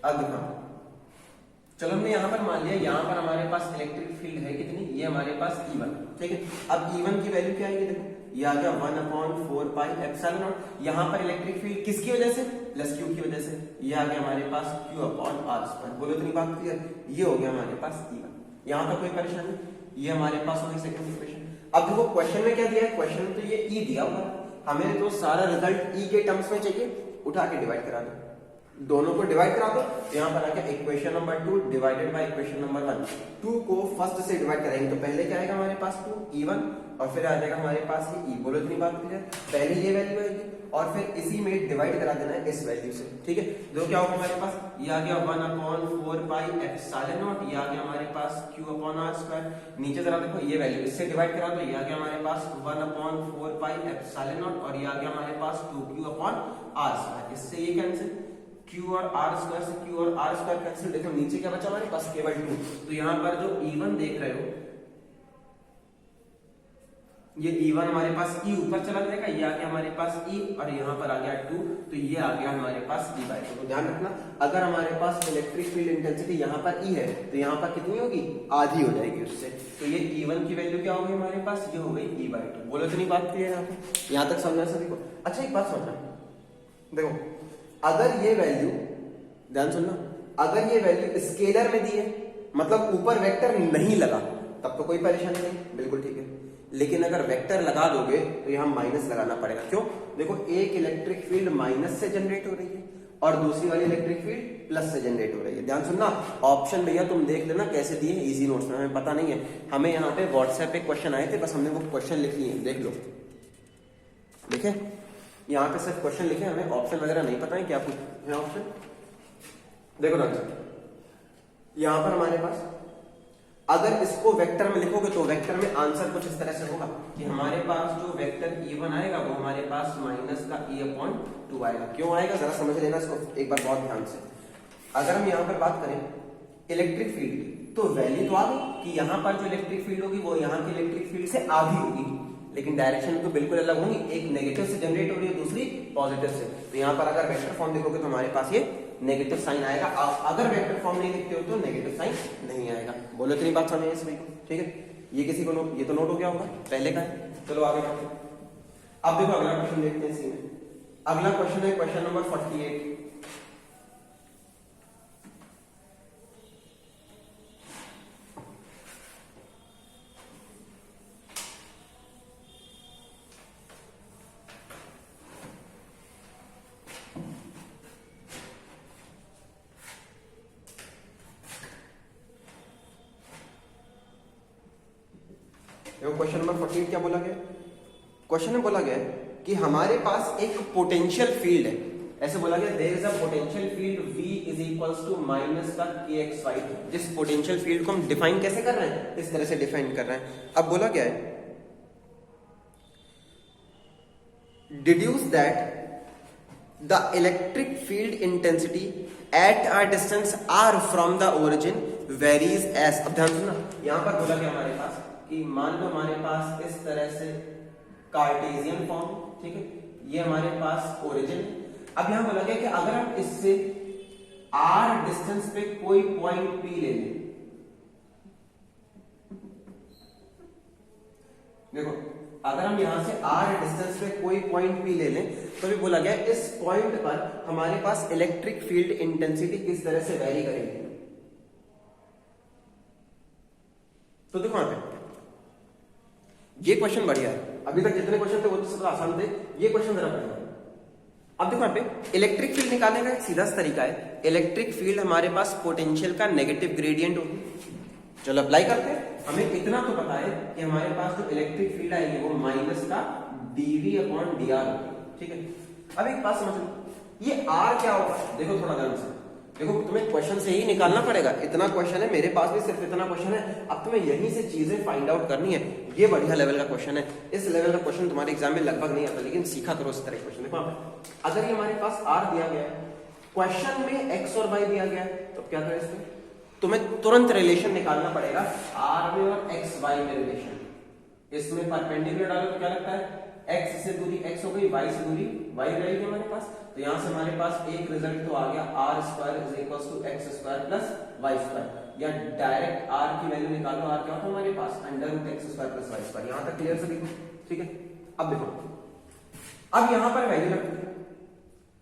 अब दिखाओ। चलो हमने यहां पर मान लिया यहां पर हमारे पास इलेक्ट्रिक फील्ड है कितनी, ये हमारे पास E1, ठीक है। अब E1 की वैल्यू क्या आएगी? देखो ये आ गया 1/4 पाई एप्सिलॉन नॉट। यहां पर इलेक्ट्रिक फील्ड किसकी वजह से? प्लस क्यू की वजह से। ये आ गया हमारे पास q अपॉन r स्क्वायर। बोलो इतनी बात क्लियर? ये हो गया हमारे पास E1। यहां पर कोई परेशानी? ये हमारे पास होगी सेकंड इक्वेशन। अब देखो क्वेश्चन में क्या दिया है, क्वेश्चन में तो ये E दिया हुआ है, हमें तो सारा रिजल्ट ई के टर्म्स में चाहिए। उठा के डिवाइड करा दो, दोनों को डिवाइड करा दो। यहां पर आ गया equation number 2 divided by equation number 1। 2 को फर्स्ट से डिवाइड कराएंगे तो पहले क्या आएगा हमारे पास 2 E1 और फिर आ जाएगा हमारे पास ये E। बोलो इतनी बात क्लियर? पहले ये वैल्यू आएगी और फिर इसी में डिवाइड करा देना है इस वैल्यू से, ठीक है। जो क्या होगा हमारे पास, ये आ गया 1/4 पाई एप्सिलॉन नॉट। ये आ गया हमारे पास q अपॉन r स्क्वायर। नीचे जरा देखो ये वैल्यू इससे डिवाइड करा दो, ये आ गया हमारे पास 1/4 पाई एप्सिलॉन नॉट और ये आ गया हमारे पास 2q अपॉन r स्क्वायर। इससे ये कैंसिल, q और r स्क्वायर से q और r स्क्वायर कैंसिल। देखो नीचे क्या बचा हमारे पास, केवल 2। तो यहां पर जो E1 देख रहे हो, ये E1 हमारे पास E ऊपर चला जाएगा, ये आ गया हमारे पास E और यहाँ पर आ गया 2, तो ये आ गया हमारे पास E/2। तो ध्यान रखना, अगर हमारे पास इलेक्ट्रिक फील्ड इंटेंसिटी यहाँ पर E है तो यहाँ पर कितनी होगी? आधी हो जाएगी उससे। तो ये E1 की वैल्यू क्या होगी हमारे पास? ये हो गई E/2। बोलो इतनी बात क्लियर है यहाँ पे? यहाँ तक समझना सभी को? अच्छा एक बात समझना, देखो अगर ये वैल्यू, ध्यान सुनना, अगर ये वैल्यू स्केलर में दी है, मतलब ऊपर वेक्टर नहीं लगा, तब तो कोई परेशानी नहीं, बिल्कुल ठीक है। लेकिन अगर वेक्टर लगा दोगे तो यहां माइनस लगाना पड़ेगा। क्यों? देखो एक इलेक्ट्रिक फील्ड माइनस से जनरेट हो रही है और दूसरी वाली इलेक्ट्रिक फील्ड प्लस से जनरेट हो रही है। ध्यान सुनना, ऑप्शन भैया तुम देख लेना कैसे दिए, इजी नोट्स में, हमें पता नहीं है। हमें यहाँ पे व्हाट्सएप पे क्वेश्चन आए थे, बस हमने वो क्वेश्चन लिख लिए, देख लो, देखे यहाँ पे सिर्फ क्वेश्चन लिखे, हमें ऑप्शन वगैरह नहीं पता है क्या कुछ है ऑप्शन। देखो ना यहां पर हमारे पास अगर इसको वेक्टर में लिखोगे तो वेक्टर में आंसर कुछ इस तरह से होगा कि हमारे पास जो वेक्टर E1 आएगा वो हमारे पास माइनस का E/2 आएगा। क्यों आएगा जरा समझ लेना इसको एक बार बहुत ध्यान से। अगर हम यहाँ पर बात करें इलेक्ट्रिक फील्ड की तो वैल्यू तो आ गई कि यहाँ पर जो इलेक्ट्रिक फील्ड होगी वो यहाँ की इलेक्ट्रिक फील्ड से आधी होगी, लेकिन डायरेक्शन तो बिल्कुल अलग होंगी, एक नेगेटिव से जनरेट हो रही है, दूसरी पॉजिटिव से। तो यहाँ पर अगर वेक्टर फॉर्म देखोगे तो हमारे पास ये नेगेटिव साइन आएगा, अगर वेक्टर फॉर्म नहीं लिखते हो तो नेगेटिव साइन नहीं आएगा। बोलो इतनी बात समझ सभी को? ठीक है, ये किसी को नोट, ये तो नोट हो गया होगा पहले का है। चलो आगे बढ़ते हैं। अब देखो अगला क्वेश्चन देखते हैं इसी में। अगला क्वेश्चन है क्वेश्चन नंबर 48। क्वेश्चन नंबर 14 क्या बोला गया? क्वेश्चन में बोला गया कि हमारे पास एक पोटेंशियल फील्ड है, ऐसे बोला गया there is a potential field V is equals to minus का kxy। जिस पोटेंशियल फील्ड को हम डिफाइन कैसे कर रहे हैं, इस तरह से डिफाइन कर रहे हैं। अब बोला क्या है, deduce that the electric field intensity at a distance r from the origin varies as. अब ध्यान सुनना, यहां पर बोला गया हमारे पास कि मान लो हमारे पास इस तरह से कार्टेशियन फॉर्म, ठीक है, ये हमारे पास ओरिजिन। अब यहां बोला गया कि अगर हम इससे r डिस्टेंस पे कोई पॉइंट P ले लें, देखो अगर हम यहां से r डिस्टेंस पे कोई पॉइंट P ले लें तो भी बोला गया इस पॉइंट पर हमारे पास इलेक्ट्रिक फील्ड इंटेंसिटी किस तरह से वेरी करेगी। तो देखो यहां पे ये क्वेश्चन बढ़िया है, अभी तक जितने क्वेश्चन थे वो तो सब आसान थे, ये क्वेश्चन जरा बढ़िया है। अब देखो यहाँ पे इलेक्ट्रिक फील्ड निकालने का एक सीधा सा तरीका है, इलेक्ट्रिक फील्ड हमारे पास पोटेंशियल का नेगेटिव ग्रेडियंट होगी। चलो अप्लाई करते हैं। हमें इतना तो पता है कि हमारे पास जो इलेक्ट्रिक फील्ड आएगी वो माइनस का dv अपॉन dr होगी, ठीक है। अब एक बात समझ लो, ये r क्या होगा, देखो थोड़ा ध्यान से, देखो तुम्हें क्वेश्चन से ही निकालना पड़ेगा। इतना क्वेश्चन है, मेरे पास भी सिर्फ इतना क्वेश्चन है, अब तुम्हें यहीं से चीजें फाइंड आउट करनी है। ये बढ़िया लेवल का क्वेश्चन है, इस लेवल का क्वेश्चन तुम्हारे एग्जाम में लगभग नहीं आता, लेकिन सीखा करो इस तरह के क्वेश्चन। देखो अगर ये हमारे पास r दिया गया है, क्वेश्चन में x और y दिया गया है, तो क्या करें इसमें, तुम्हें तुरंत रिलेशन निकालना पड़ेगा r में और x y में रिलेशन। इसमें परपेंडिकुलर डालो तो क्या लगता है, x से दूरी x हो गई, y से दूरी y रहेगी हमारे पास। तो यहां से हमारे पास एक रिजल्ट तो आ गया r square is equals to x square plus y square, या डायरेक्ट r की वैल्यू निकालो, r क्या होता है हमारे पास under root x square plus y square. यहां तक क्लियर से देखो, ठीक है। अब देखो, अब यहां पर वैल्यू रखते हैं,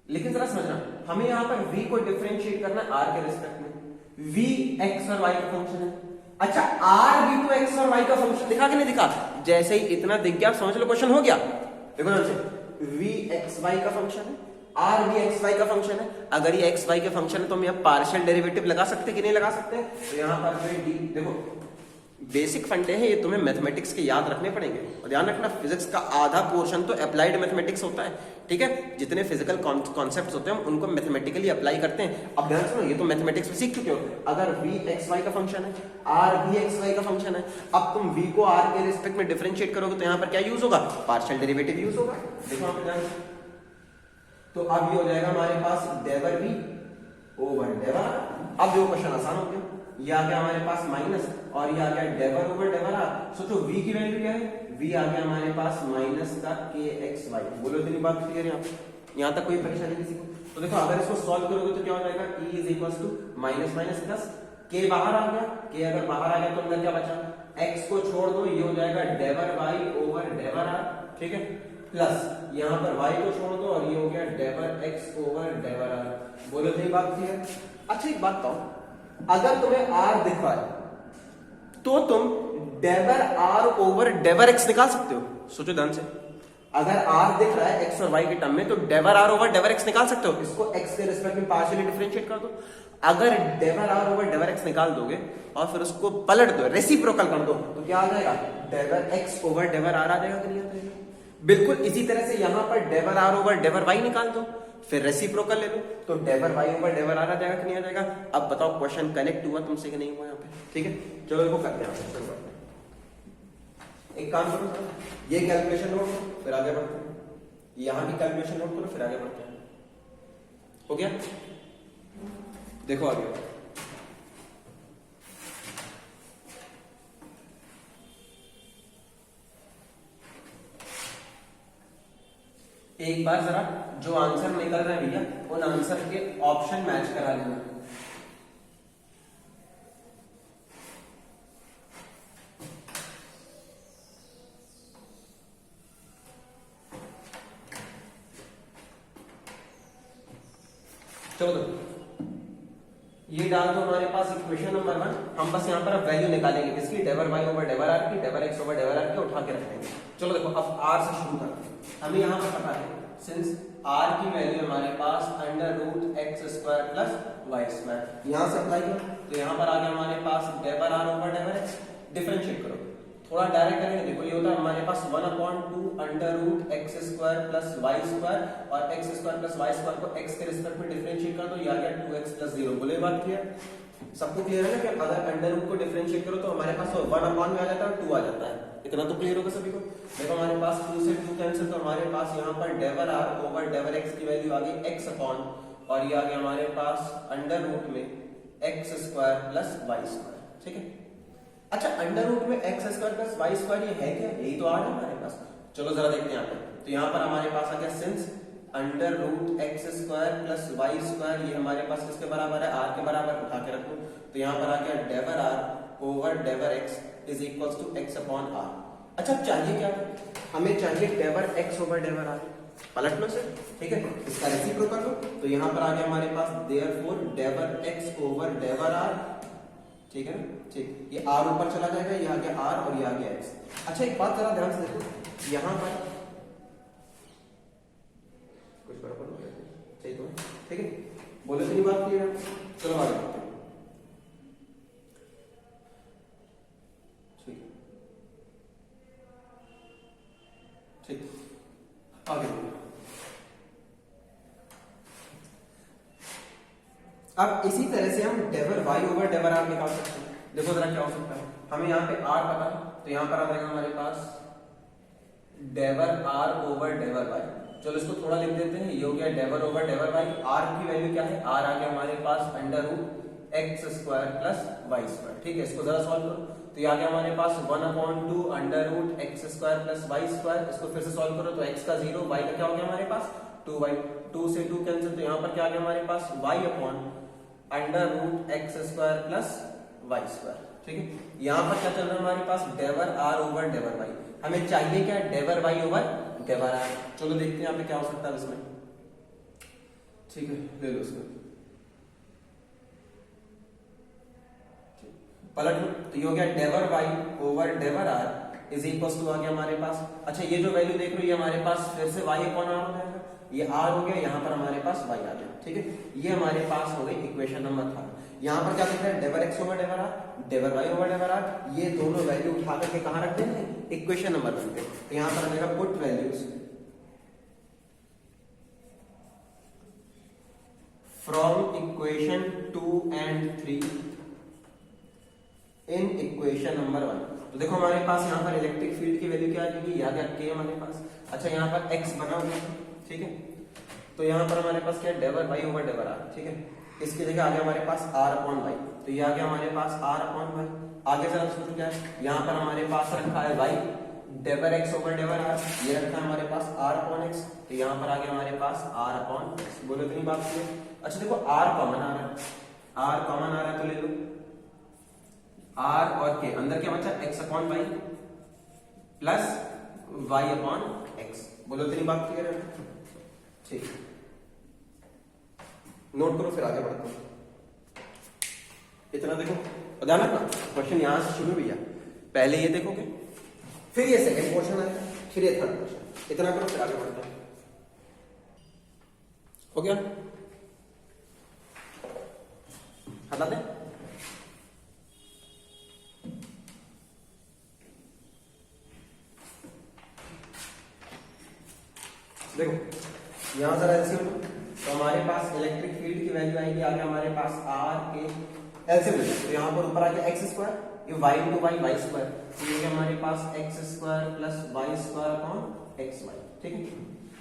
लेकिन जरा समझना, हमें यहां पर v को डिफरेंशिएट करना है r के रिस्पेक्ट में। v x और y का फंक्शन है, अच्छा r भी तो x और y का फंक्शन दिखा कि नहीं दिखा। जैसे ही इतना दिख गया समझ लो क्वेश्चन हो गया। देखो ध्यान से, v x y का फंक्शन है, r भी x y का फंक्शन है। अगर ये x y के फंक्शन है तो हम यहाँ पार्शियल डेरिवेटिव लगा सकते कि नहीं लगा सकते। तो यहाँ पर जो d, देखो बेसिक फंडे हैं, ये तुम्हें मैथमेटिक्स के याद रखने पड़ेंगे। और ध्यान रखना, फिजिक्स का आधा पोर्शन तो अप्लाइड मैथमेटिक्स होता है, ठीक है। जितने फिजिकल कॉन्सेप्ट्स होते हैं हम उनको मैथमेटिकली अप्लाई करते हैं। अब ध्यान सुनो, ये तो मैथमेटिक्स में सीख चुके हो। अगर v x y का फंक्शन है, r भी x y का फंक्शन है, अब तुम v को r के रिस्पेक्ट में डिफरेंशिएट करोगे तो यहाँ पर क्या यूज होगा, पार्शियल डेरिवेटिव यूज होगा। देखो यहाँ पे ध्यान से, तो अब ये हो जाएगा हमारे पास डेवर v ओवर डेवर r। अब जो क्वेश्चन आसान हो गया, ये आ गया हमारे पास माइनस और ये आ गया डेवर ओवर डेवर आर। सोचो v की वैल्यू क्या है, v आ गया हमारे पास माइनस का kxy। बोलो इतनी बात क्लियर है, यहाँ तक कोई परेशानी किसी को। तो देखो अगर इसको सॉल्व करोगे तो क्या हो जाएगा, e is equals to minus minus plus k बाहर आ गया, k अगर बाहर आ गया तो अंदर क्या बचा, x को छोड़ दो, ये हो जाएगा डेवर y ओवर डेवर r, ठीक है, प्लस यहाँ पर y को छोड़ दो और ये हो गया डेवर x ओवर डेवर r। बोलो इतनी बात क्लियर। अच्छा एक बात बताओ, अगर तुम्हें r दिख रहा है तो तुम डेवर r ओवर डेवर x निकाल सकते हो। सोचो ध्यान से, अगर r दिख रहा है x और y के टर्म में तो डेवर r ओवर डेवर x निकाल सकते हो। इसको x के रिस्पेक्ट में पार्शियली डिफरेंशिएट कर दो। अगर डेवर r ओवर डेवर x निकाल दोगे और फिर उसको पलट दो, रेसिप्रोकल कर दो, तो क्या आ जाएगा, डेवर x ओवर डेवर r आ जाएगा कि नहीं आ जाएगा। बिल्कुल इसी तरह से यहां पर डेवर r ओवर डेवर y निकाल दो, फिर रेसिप्रोकल ले लो, तो डेवर y ओवर डेवर r आ जाएगा कि नहीं आ जाएगा। अब बताओ क्वेश्चन कनेक्ट हुआ तुमसे कि नहीं हुआ यहाँ पे, ठीक है। चलो इसको करते हैं, एक काम करो, ये कैलकुलेशन नोट करो फिर आगे बढ़ते हैं, यहां की कैलकुलेशन नोट करो फिर आगे बढ़ते हैं। हो गया, देखो आगे। एक बार जरा जो आंसर निकल रहे हैं भैया, उन आंसर के ऑप्शन मैच करा लेना। चलो ये डाल दो हमारे पास इक्वेशन नंबर 1। हम बस यहाँ पर अब वैल्यू निकालेंगे किसकी, डेवर y ओवर डेवर r की, डेवर x ओवर डेवर r की उठा के रखेंगे। चलो देखो अब r से शुरू करते हैं। हमें यहाँ पर पता है सिंस r की वैल्यू हमारे पास under root x square plus y square, यहाँ से अप्लाई करो तो यहाँ पर आ गया हमारे पास डेवर r ओवर डेवर x। डिफरेंशिएट करो, थोड़ा डायरेक्ट करेंगे, देखो ये होता है हमारे पास 1/2 under root x square plus Y square, और x square plus Y square को एक्स के रिस्पेक्ट में डिफरेंशिएट कर दो, ये आ गया 2x प्लस 0। बोले बात क्लियर? सबको क्लियर है ना कि अगर अंडर रूट को डिफरेंशिएट करो तो हमारे पास 1 में आ जाता है, 2 आ जाता है। इतना तो क्लियर होगा सभी को। देखो हमारे पास 2 से 2 कैंसिल, तो हमारे पास यहाँ पर डेवर आर ओवर डेवर एक्स की वैल्यू आ गई x अपॉन, और ये आ गया हमारे पास अंडर रूट में X square plus Y square. ठीक है, अच्छा अंडर रूट में X square plus Y square ये है क्या? यही तो आर है हमारे पास। चलो जरा देखते हैं यहाँ पे। तो यहाँ पर हमारे पास आ गया since under root x square plus Y square, ये हमारे पास किसके बराबर है? आर के बराबर। उठा के रखो, तो यहाँ पर आ गया डेवर आर ओवर डेवर x is equal to x upon r. अच्छा चाहिए क्या? हमें चाहिए डेवर एक्स ओवर डेवर आर। पलट लो से, ठीक है, इसका रेसिप्रोकल कर लो, तो यहाँ पर आ गया हमारे पास देयरफॉर डेवर एक्स ओवर डेवर आर। ठीक है, ठीक, ये आर ऊपर चला जाएगा, ये आ गया आर और ये आ गया एक्स। अच्छा एक बात जरा ध्यान से देखो, यहाँ पर कुछ बराबर हो गया, सही तो है, ठीक है, बोले तो नहीं बात क्लियर है। चलो आगे बढ़ते हैं। ठीक ठीक, आगे अब इसी तरह से हम डेवर वाई ओवर डेवर आर निकाल सकते हैं। देखो जरा क्या हो सकता है, हमें यहाँ पे आर पता है, तो यहाँ पर आ जाएगा हमारे पास डेवर आर ओवर डेवर वाई। चलो इसको थोड़ा लिख देते हैं, ये हो गया डेवर ओवर डेवर वाई। आर की वैल्यू क्या है? आर आ गया हमारे पास under root x square plus Y square. ठीक है, इसको जरा सॉल्व करो, तो ये आ गया हमारे पास 1/2 under root x square plus Y square. इसको फिर से सॉल्व करो, तो एक्स का 0, वाई का क्या हो गया हमारे पास 2y, 2 से 2 कैंसिल, तो यहाँ पर क्या आ गया हमारे पास y upon under root x square plus Y square. ठीक है, यहाँ पर क्या चल रहा है हमारे पास? डेवर आर ओवर डेवर वाई। हमें चाहिए क्या? डेवर वाई ओवर डेवर आर। चलो देखते हैं यहाँ पे क्या हो सकता है इसमें। ठीक है, ले लो इसको, पलट लो, तो ये हो गया डेवर वाई ओवर डेवर आर इज इक्वल टू आ गया हमारे पास। अच्छा ये जो वैल्यू देख रहे हो ये हमारे पास फिर से y अपॉन आर हो जाएगा, ये r हो गया, यहाँ पर हमारे पास y आ गया। ठीक है, ये हमारे पास हो गई इक्वेशन नंबर 3। यहाँ पर क्या दिख रहा है? डेवर x ओवर डेवर आर, डेवर y ओवर डेवर आर। ये दोनों वैल्यू उठा करके कहाँ रखते हैं? इक्वेशन नंबर 1 पे। तो यहाँ पर हमें put values from equation 2 and 3 in equation number 1। तो देखो हमारे पास यहाँ पर इलेक्ट्रिक फील्ड की वैल्यू क्या आ जाएगी? आ गया k हमारे पास। अच्छा यहाँ पर x बना हुआ है, ठीक है, तो यहाँ पर हमारे पास क्या है? डेवर y ओवर डेवर r। ठीक है, इसकी जगह आ गया हमारे पास r अपॉन y, तो ये आ गया हमारे पास r अपॉन y। आगे जरा सोचो क्या है, यहाँ पर हमारे पास रखा है y डेवर x ओवर डेवर r, ये रखा है हमारे पास r अपॉन x, तो यहाँ पर आ गया हमारे पास r अपॉन x। बोलो इतनी बात है। अच्छा देखो r कॉमन आ रहा है, r कॉमन आ रहा है तो ले लो, r और k, अंदर क्या बचा? x upon y plus y upon x। बोलो इतनी बात क्लियर है? ठीक, नोट करो फिर आगे बढ़ते हैं। इतना देखो, ध्यान रखना क्वेश्चन यहां से शुरू भैया, पहले ये देखोगे, फिर ये सेकंड क्वेश्चन है, फिर ये थर्ड क्वेश्चन। इतना करो फिर आगे बढ़ते हैं। हो गया? हटा दे। देखो यहां जरा एलसीएम लो, तो हमारे पास इलेक्ट्रिक फील्ड की वैल्यू आएगी, आ गया हमारे पास r के एलसीएम ले, तो यहाँ पर ऊपर आ गया x स्क्वायर, ये y इंटू y स्क्वायर, तो ये हमारे पास x square plus y square upon xy। ठीक है,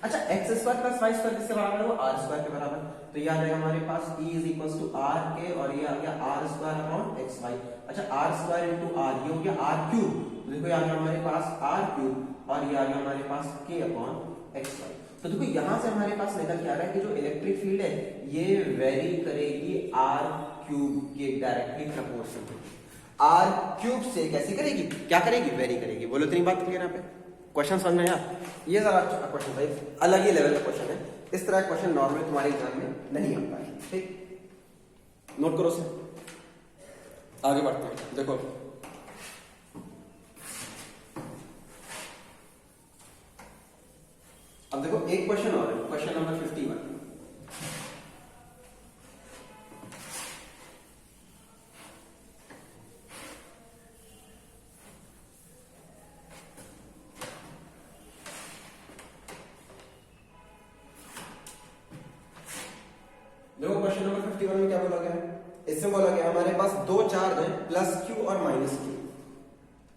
अच्छा x square plus y square किसके बराबर है? वो r स्क्वायर के बराबर, तो ये आ जाएगा हमारे पास e is equal to r के, और ये आ गया r स्क्वायर अपॉन xy। अच्छा r स्क्वायर इंटू r, ये हो गया r क्यूब, तो देखो ये आ गया हमारे पास r क्यूब, और ये आ गया हमारे पास k अपॉन xy। तो देखो यहां से हमारे पास निकल के आ रहा है कि जो इलेक्ट्रिक फील्ड है ये वेरी करेगी r क्यूब के डायरेक्टली प्रोपोर्शनल। r क्यूब से कैसे करेगी? क्या करेगी? वेरी करेगी। बोलो इतनी बात क्लियर है? यहाँ पे क्वेश्चन समझ में आया? ये जरा क्वेश्चन भाई अलग ही लेवल का क्वेश्चन है, इस तरह क्वेश्चन नॉर्मली तुम्हारे एग्जाम में नहीं आता है। ठीक, नोट करो से, आगे बढ़ते हैं। देखो अब देखो एक क्वेश्चन और है, क्वेश्चन नंबर 51। 51 में क्या बोला गया है, इसमें बोला गया हमारे पास दो चार्ज है प्लस क्यू और माइनस क्यू,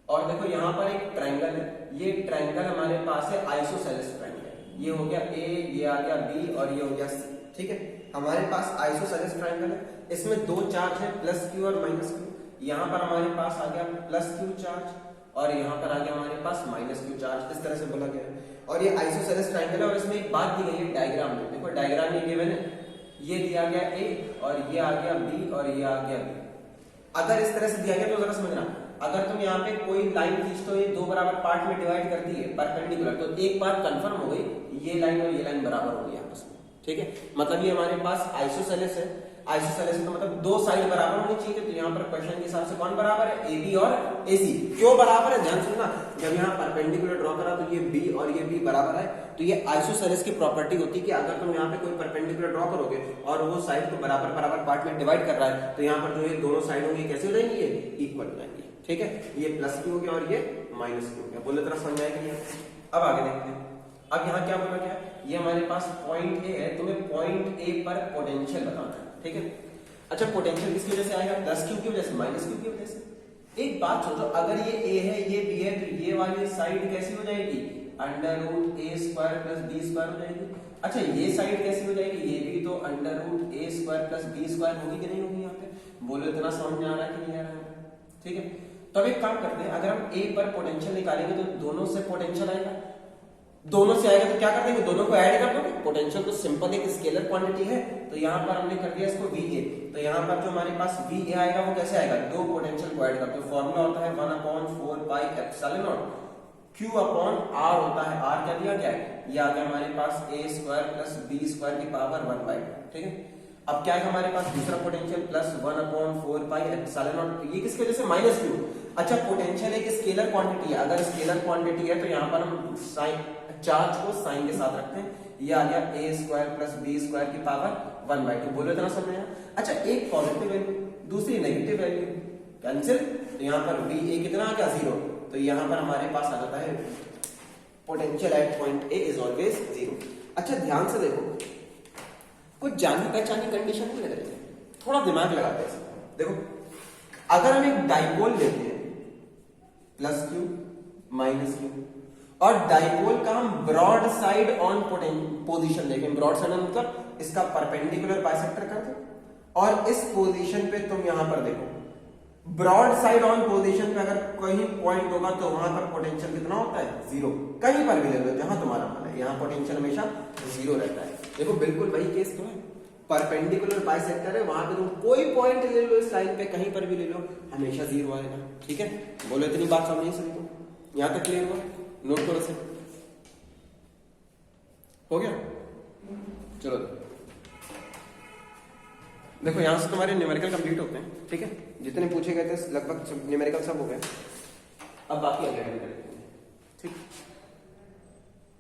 और देखो यहाँ पर एक ट्रायंगल है, ये ट्रायंगल हमारे पास है आइसोसेलेस ट्रायंगल, ये हो गया ए, ये आ गया बी और ये हो गया सी, ठीक है। हमारे पास आइसोसेलेस ट्रायंगल है, इसमें दो चार्ज है प्लस क्यू और माइनस क्यू, यहाँ पर हमारे पास आ गया प्लस क्यू चार्ज और यहाँ पर आ गया हमारे पास माइनस क्यू चार्ज, इस तरह से बोला गया है। और ये आइसोसेलेस ट्रायंगल है और इसमें एक बात दी गई है डायग्राम में, देखो डायग्राम में गिवन है, ये दिया गया ए और ये आ गया बी और ये आ गया बी। अगर इस तरह से दिया गया तो जरा समझना, अगर तुम यहाँ पे कोई लाइन खींचते हो ये दो बराबर पार्ट में डिवाइड करती है परपेंडिकुलर, तो एक बात कंफर्म हो गई, ये लाइन और ये लाइन बराबर हो गई आपस में, ठीक है। मतलब ये हमारे पास आइसोसेलेस है, आइसोसेलेस है तो मतलब दो साइड बराबर होनी चाहिए, तो यहाँ पर क्वेश्चन के हिसाब से कौन बराबर है, ए बी और ए सी। क्यों बराबर है, ध्यान सुनना, जब यहाँ परपेंडिकुलर ड्रॉ करा तो ये बी और ये बी बराबर है, तो ये आइसोसेलेस की प्रॉपर्टी होती है कि अगर तुम यहाँ पे कोई परपेंडिकुलर ड्रॉ करोगे और वो साइड को बराबर बराबर पार्ट में डिवाइड कर रहा है, तो यहाँ पर जो ये दोनों साइड होंगी कैसे हो जाएंगी, ये इक्वल हो जाएंगी, ठीक है। ये प्लस क्यू हो गया और ये माइनस क्यू हो गया, बोले तरह समझ आएगी। अब आगे देखते हैं, अब यहाँ क्या बोला गया, ये हमारे पास पॉइंट ए है, तुम्हें पॉइंट ए पर पोटेंशियल बताना है, ठीक है। अच्छा पोटेंशियल किसकी वजह से आएगा, प्लस क्यू की वजह से, माइनस क्यू की वजह से। एक बात सोचो, अगर ये ए है ये बी है, तो ये वाली साइड कैसी हो जाएगी, अंडर रूट ए स्क्वायर प्लस बी स्क्वायर हो जाएगी। अच्छा ये साइड कैसी हो जाएगी, ये भी तो अंडर रूट ए स्क्वायर प्लस बी स्क्वायर होगी कि नहीं होगी, यहाँ पे बोलो इतना समझ में आ रहा है कि नहीं आ रहा है, ठीक है। तो अब एक काम करते हैं, अगर हम ए पर पोटेंशियल निकालेंगे तो दोनों से पोटेंशियल आएगा, दोनों से आएगा तो क्या कर देंगे, दोनों को ऐड कर दोगे, पोटेंशियल तो सिंपल एक स्केलर क्वांटिटी है, तो यहाँ पर हमने कर दिया इसको VA, तो यहाँ पर जो हमारे पास VA आएगा वो कैसे आएगा, दो पोटेंशियल को ऐड करते हो, फॉर्मूला होता है 1/4 pi epsilon not Q upon R होता है, R क्या दिया गया है, ये आ गया हमारे पास a square plus b square की पावर 1/2, ठीक है। अब क्या है हमारे पास दूसरा potential plus 1/4 pi epsilon not, ये किसकी वजह से, माइनस क्यू। अच्छा पोटेंशियल एक स्केलर क्वांटिटी है, अगर स्केलर क्वांटिटी है तो यहाँ पर हम साइन चार्ज को साइन के साथ रखते हैं, ये आ गया a square plus b square की पावर 1/2, बोलो इतना समझ में। अच्छा एक पॉजिटिव वैल्यू दूसरी नेगेटिव वैल्यू कैंसिल, तो यहाँ पर VA कितना आ गया 0, तो यहाँ पर हमारे पास आ जाता है potential at point A is always 0। अच्छा ध्यान से देखो, कुछ जानी पहचानी कंडीशन नहीं लग रही है, थोड़ा दिमाग लगाते हैं। देखो अगर हम एक डाइपोल लेते हैं प्लस क्यू माइनस क्यू, और डाइपोल का हम ब्रॉड साइड ऑन पोजीशन देखें, ब्रॉड साइड मतलब इसका परपेंडिकुलर बाइसेक्टर कर दो, और इस पोजीशन पे तुम यहां पर देखो, ब्रॉड साइड ऑन पोजीशन पे अगर कहीं पॉइंट होगा तो वहां पर पोटेंशियल कितना होता है, 0, कहीं पर भी ले लो जहां तुम्हारा मन है, यहां पोटेंशियल हमेशा 0 रहता है। देखो बिल्कुल वही केस तो है, परपेंडिकुलर बाइसेक्टर है, वहां पे तुम कोई पॉइंट ले लो इस लाइन पे, कहीं पर भी ले लो, हमेशा 0 आएगा, ठीक है। बोलो इतनी बात समझ सभी को, यहां तक क्लियर हुआ, नोट करो से, हो गया। चलो देखो यहां से तुम्हारे न्यूमेरिकल कंप्लीट होते हैं, ठीक है, जितने पूछे गए थे लगभग न्यूमेरिकल सब हो गए, अब बाकी अगले ठीक।